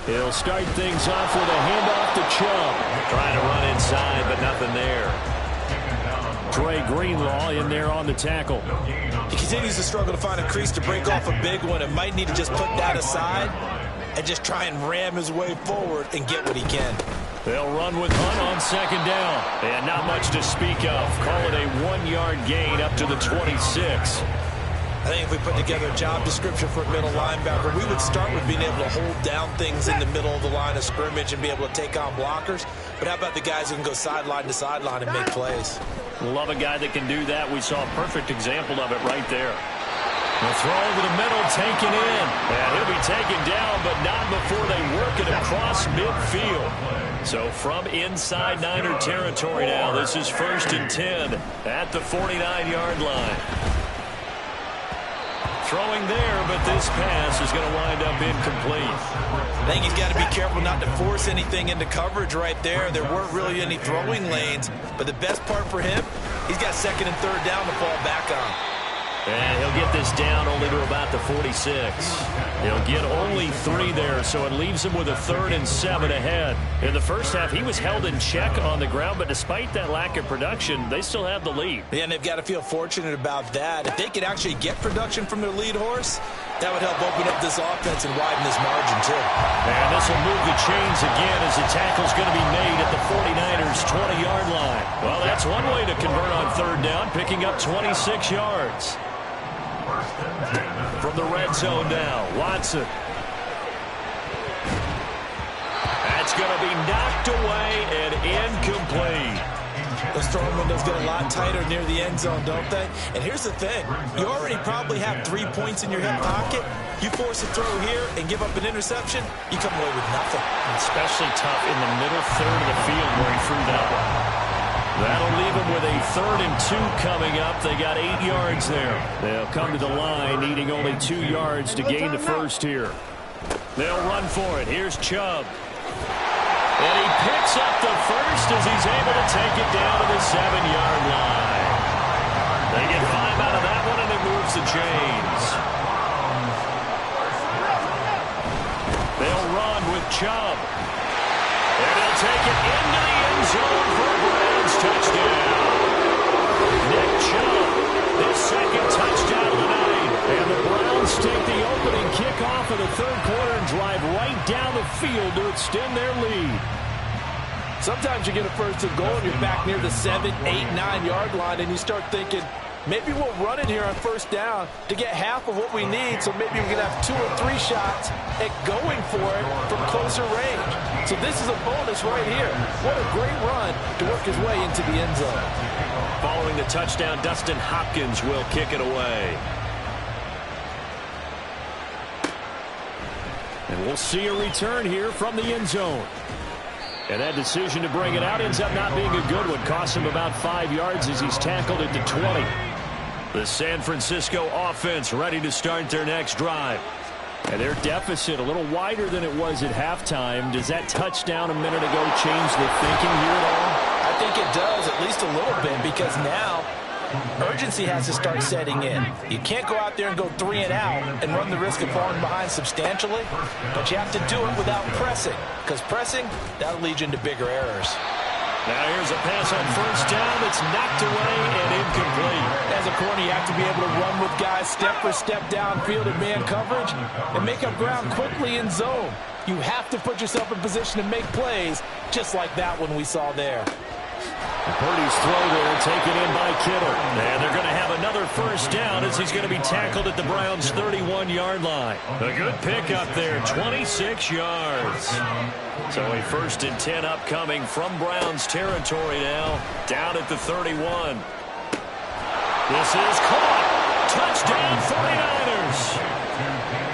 He'll start things off with a handoff to Chubb. Trying to run inside, but nothing there. Trey Greenlaw in there on the tackle. He continues to struggle to find a crease to break off a big one and might need to just put that aside and just try and ram his way forward and get what he can. They'll run with Hunt on 2nd down. And not much to speak of. Call it a 1-yard gain up to the 26. I think if we put together a job description for a middle linebacker, we would start with being able to hold down things in the middle of the line of scrimmage and be able to take on blockers. But how about the guys who can go sideline to sideline and make plays? Love a guy that can do that. We saw a perfect example of it right there. The throw over the middle, taken in. And he'll be taken down, but not before they work it across midfield. So from inside Niner territory now, this is 1st and 10 at the 49-yard line. Throwing there, but this pass is going to wind up incomplete. I think he's got to be careful not to force anything into coverage right there. There weren't really any throwing lanes, but the best part for him, he's got 2nd and 3rd down to fall back on. And he'll get this down only to about the 46. He'll get only 3 there, so it leaves him with a 3rd and 7 ahead. In the first half, he was held in check on the ground, but despite that lack of production, they still have the lead. Yeah, and they've got to feel fortunate about that. If they could actually get production from their lead horse, that would help open up this offense and widen this margin, too. And this will move the chains again as the tackle's going to be made at the 49ers' 20-yard line. Well, that's one way to convert on 3rd down, picking up 26 yards. From the red zone now, Watson. That's going to be knocked away and incomplete. Those throwing windows get a lot tighter near the end zone, don't they? And here's the thing. You already probably have 3 points in your hip pocket. You force a throw here and give up an interception, you come away with nothing. Especially tough in the middle third of the field where he threw that one. That'll leave them with a 3rd and 2 coming up. They got 8 yards there. They'll come to the line, needing only 2 yards to gain the first here. They'll run for it. Here's Chubb. And he picks picks up the first as he's able to take it down to the 7-yard line. They get 5 out of that one, and it moves the chains. They'll run with Chubb. And they'll take it into the end zone for a Browns touchdown. Nick Chubb, his second touchdown of the night. And the Browns take the opening kickoff of the third quarter and drive right down the field to extend their lead. Sometimes you get a first and goal and you're back near the 7, 8, 9-yard line, and you start thinking, maybe we'll run it here on first down to get half of what we need, so maybe we can have 2 or 3 shots at going for it from closer range. So this is a bonus right here. What a great run to work his way into the end zone. Following the touchdown, Dustin Hopkins will kick it away. And we'll see a return here from the end zone. And that decision to bring it out ends up not being a good one. Costs him about 5 yards as he's tackled at the 20. The San Francisco offense ready to start their next drive. And their deficit a little wider than it was at halftime. Does that touchdown a minute ago change the thinking here at all? I think it does, at least a little bit, because now urgency has to start setting in. You can't go out there and go 3 and out and run the risk of falling behind substantially, but you have to do it without pressing, because pressing, that'll lead you into bigger errors. Now here's a pass on first down that's knocked away and incomplete. As a corner, you have to be able to run with guys step for step downfield in man coverage and make up ground quickly in zone. You have to put yourself in position to make plays, just like that one we saw there. Purdy's throw there taken in by Kittle. And they're going to have another first down as he's going to be tackled at the Browns' 31-yard line. A good pickup there, 26 yards. So a 1st and 10 upcoming from Browns territory now, down at the 31. This is caught. Touchdown 49ers.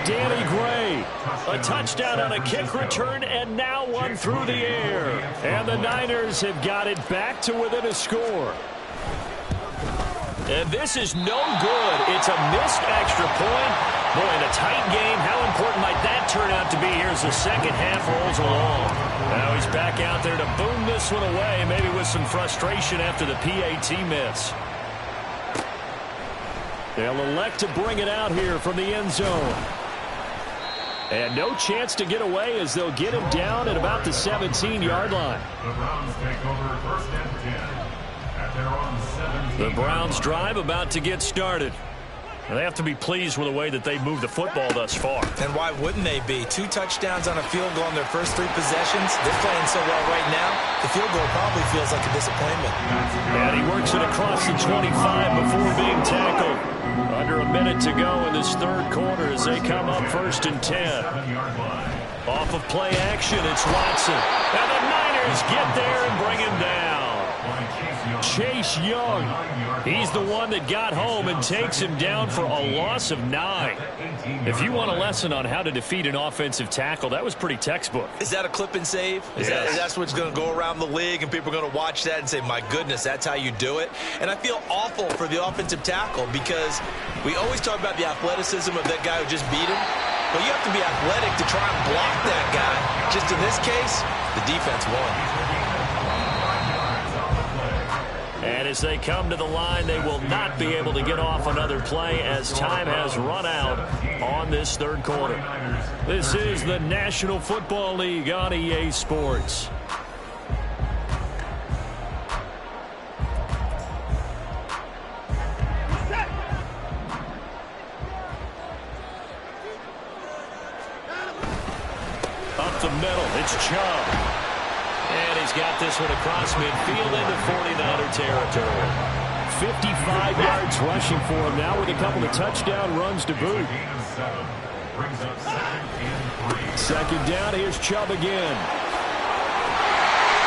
Danny Gray, a touchdown on a kick return, and now one through the air. And the Niners have got it back to within a score. And this is no good. It's a missed extra point. Boy, in a tight game, how important might that turn out to be here as the second half rolls along? Now he's back out there to boom this one away, maybe with some frustration after the PAT miss. They'll elect to bring it out here from the end zone. And no chance to get away as they'll get him down at about the 17-yard line. The Browns take over 1st and 10 at their own 17. The Browns drive about to get started. And they have to be pleased with the way that they've moved the football thus far. And why wouldn't they be? 2 touchdowns on a field goal in their first 3 possessions. They're playing so well right now, the field goal probably feels like a disappointment. And he works it across the 25 before being tackled. Under a minute to go in this third quarter as they come up 1st and 10. Off of play action, it's Watson. And the Niners get there and bring him down. Chase Young, he's the one that got home and takes him down for a loss of 9. If you want a lesson on how to defeat an offensive tackle, that was pretty textbook. Is that a clip and save? That's what's going to go around the league, and people are going to watch that and say, my goodness, that's how you do it? And I feel awful for the offensive tackle because we always talk about the athleticism of that guy who just beat him. But you have to be athletic to try and block that guy. Just in this case, the defense won. And as they come to the line, they will not be able to get off another play as time has run out on this third quarter. This is the National Football League on EA Sports. Up the middle, it's Chubb. And he's got this one across midfield into 49er territory. 55 yards rushing for him now with a couple of touchdown runs to boot. Second down, here's Chubb again.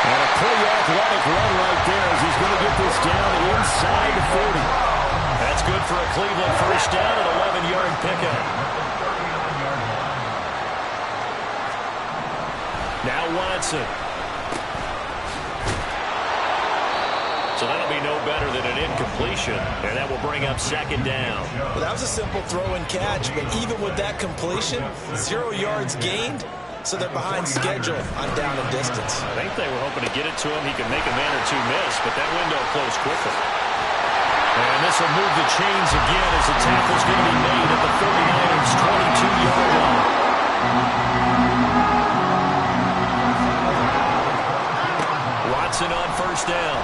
And a pretty athletic run right there as he's going to get this down inside the 40. That's good for a Cleveland first down, an 11-yard pickup. Now Watson. So that'll be no better than an incompletion, and that will bring up second down. Well, that was a simple throw and catch, but even with that completion, 0 yards gained, so they're behind schedule on down and distance. I think they were hoping to get it to him. He could make a man or two miss, but that window closed quickly. And this will move the chains again as the tackle's going to be made at the 49ers' 22-yard line. Watson on first down.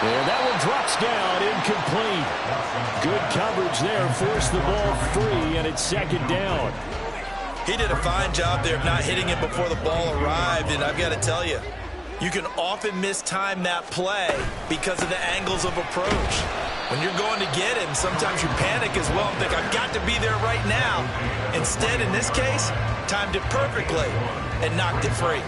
And that one drops down, incomplete. Good coverage there, forced the ball free, and it's second down. He did a fine job there of not hitting it before the ball arrived, and I've got to tell you, you can often mistime that play because of the angles of approach. When you're going to get him, sometimes you panic as well and think, I've got to be there right now. Instead, in this case, timed it perfectly and knocked it free.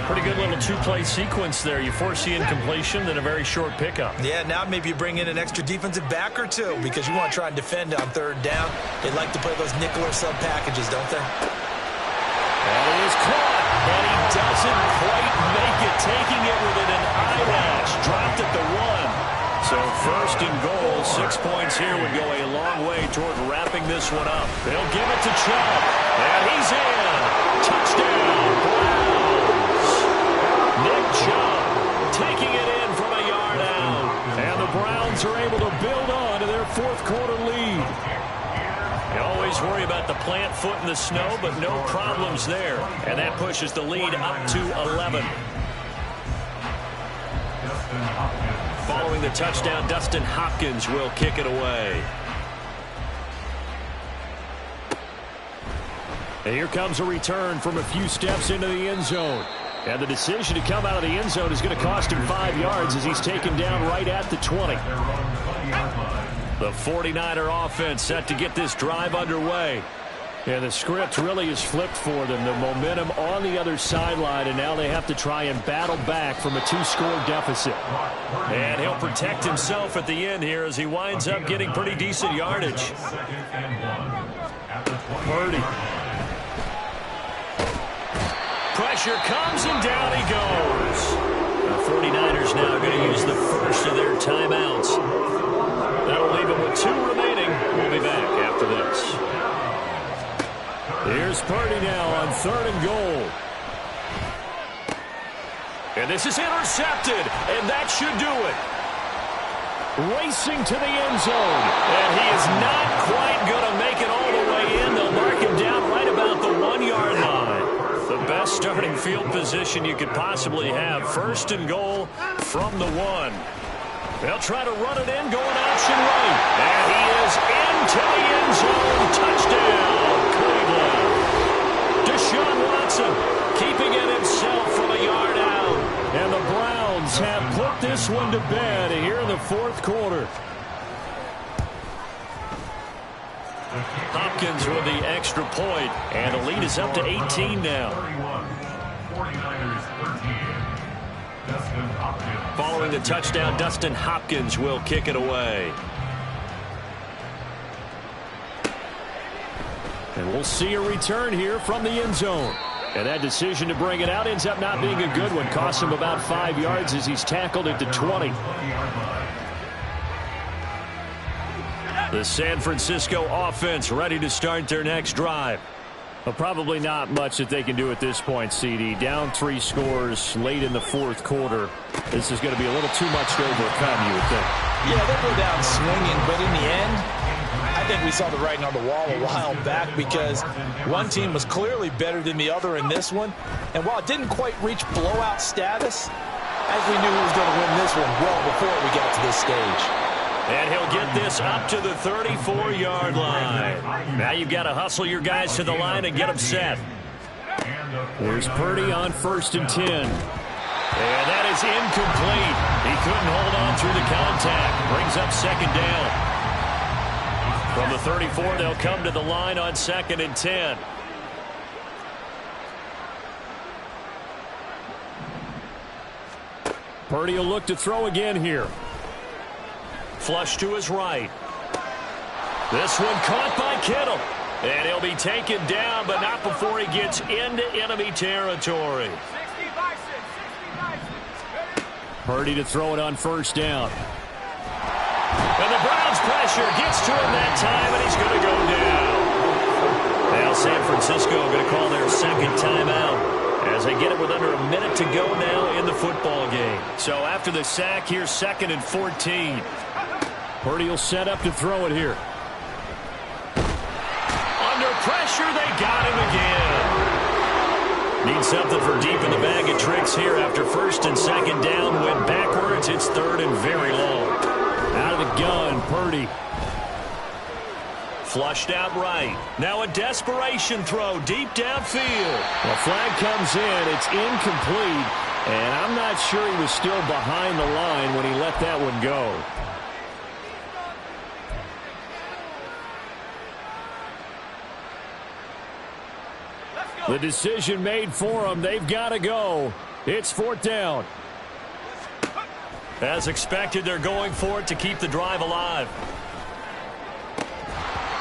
Pretty good little two-play sequence there. You force the incompletion, then a very short pickup. Yeah, now maybe you bring in an extra defensive back or two because you want to try and defend on third down. They like to play those nickel or sub packages, don't they? And it is caught, and he doesn't quite make it, taking it within an eyelash. Dropped at the 1. So first and goal, 6 points here would go a long way toward wrapping this one up. They'll give it to Chubb, and he's in. Touchdown, Browns. Nick Chubb taking it in from a yard out. And the Browns are able to build on to their fourth quarter lead. You always worry about the plant foot in the snow, but no problems there. And that pushes the lead up to 11. Following the touchdown, Dustin Hopkins will kick it away. And here comes a return from a few steps into the end zone. And the decision to come out of the end zone is going to cost him 5 yards as he's taken down right at the 20. The 49er offense set to get this drive underway. And the script really is flipped for them. The momentum on the other sideline, and now they have to try and battle back from a 2-score deficit. And he'll protect himself at the end here as he winds up getting pretty decent yardage. Purdy. Pressure comes, and down he goes. The 49ers now going to use the first of their timeouts. That'll leave them with 2 remaining. We'll be back after this. Here's Purdy now on 3rd and goal. And this is intercepted, and that should do it. Racing to the end zone. And he is not quite going to make it all the way in. They'll mark him down right about the 1-yard line. The best starting field position you could possibly have. 1st and goal from the 1. They'll try to run it in, going option right. And he is into the end zone. Touchdown, Cleveland. Deshaun Watson keeping it himself from a yard out. And the Browns have put this one to bed here in the 4th quarter. Hopkins with the extra point, and the lead is up to 18 now. 49ers 13. Dustin Hopkins. Following the touchdown, Dustin Hopkins will kick it away. And we'll see a return here from the end zone. And that decision to bring it out ends up not being a good one. Costs him about 5 yards as he's tackled at the 20. The San Francisco offense ready to start their next drive. Well, probably not much that they can do at this point, CD. Down 3 scores late in the 4th quarter. This is going to be a little too much to overcome, you would think. Yeah, they'll go down swinging, but in the end, I think we saw the writing on the wall a while back because one team was clearly better than the other in this one. And while it didn't quite reach blowout status, I think we knew who was going to win this one well before we got to this stage. And he'll get this up to the 34-yard line. Now you've got to hustle your guys to the line and get them set. Here's Purdy on 1st and 10. And that is incomplete. He couldn't hold on through the contact. Brings up 2nd down. From the 34, they'll come to the line on 2nd and 10. Purdy will look to throw again here. Flush to his right. This one caught by Kittle. And he'll be taken down, but not before he gets into enemy territory. Purdy to throw it on 1st down. And the Browns pressure gets to him that time, and he's going to go down. They'll San Francisco going to call their second timeout as they get it with under a minute to go now in the football game. So after the sack, here's 2nd and 14. Purdy will set up to throw it here. Under pressure, they got him again. Need something for deep in the bag of tricks here after 1st and 2nd down. Went backwards. It's 3rd and very long. Out of the gun, Purdy. Flushed out right. Now a desperation throw deep downfield. The flag comes in. It's incomplete. And I'm not sure he was still behind the line when he let that one go. The decision made for them. They've got to go. It's 4th down. As expected, they're going for it to keep the drive alive.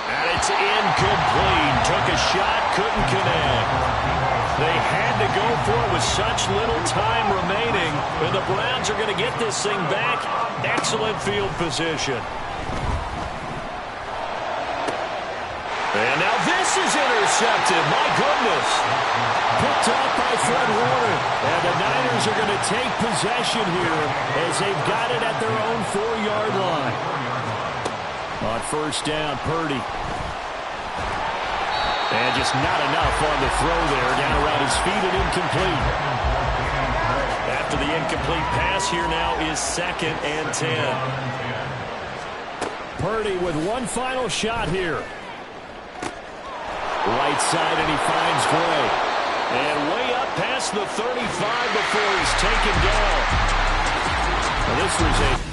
And it's incomplete. Took a shot, couldn't connect. They had to go for it with such little time remaining. And the Browns are going to get this thing back. Excellent field position. And now this is intercepted. My goodness. Picked off by Fred Warner. And the Niners are going to take possession here as they've got it at their own 4-yard line. On 1st down, Purdy. And just not enough on the throw there. Down around his feet and incomplete. After the incomplete pass, here now is 2nd and 10. Purdy with one final shot here. Right side, and he finds Gray. And way up past the 35 before he's taken down. Well, this was a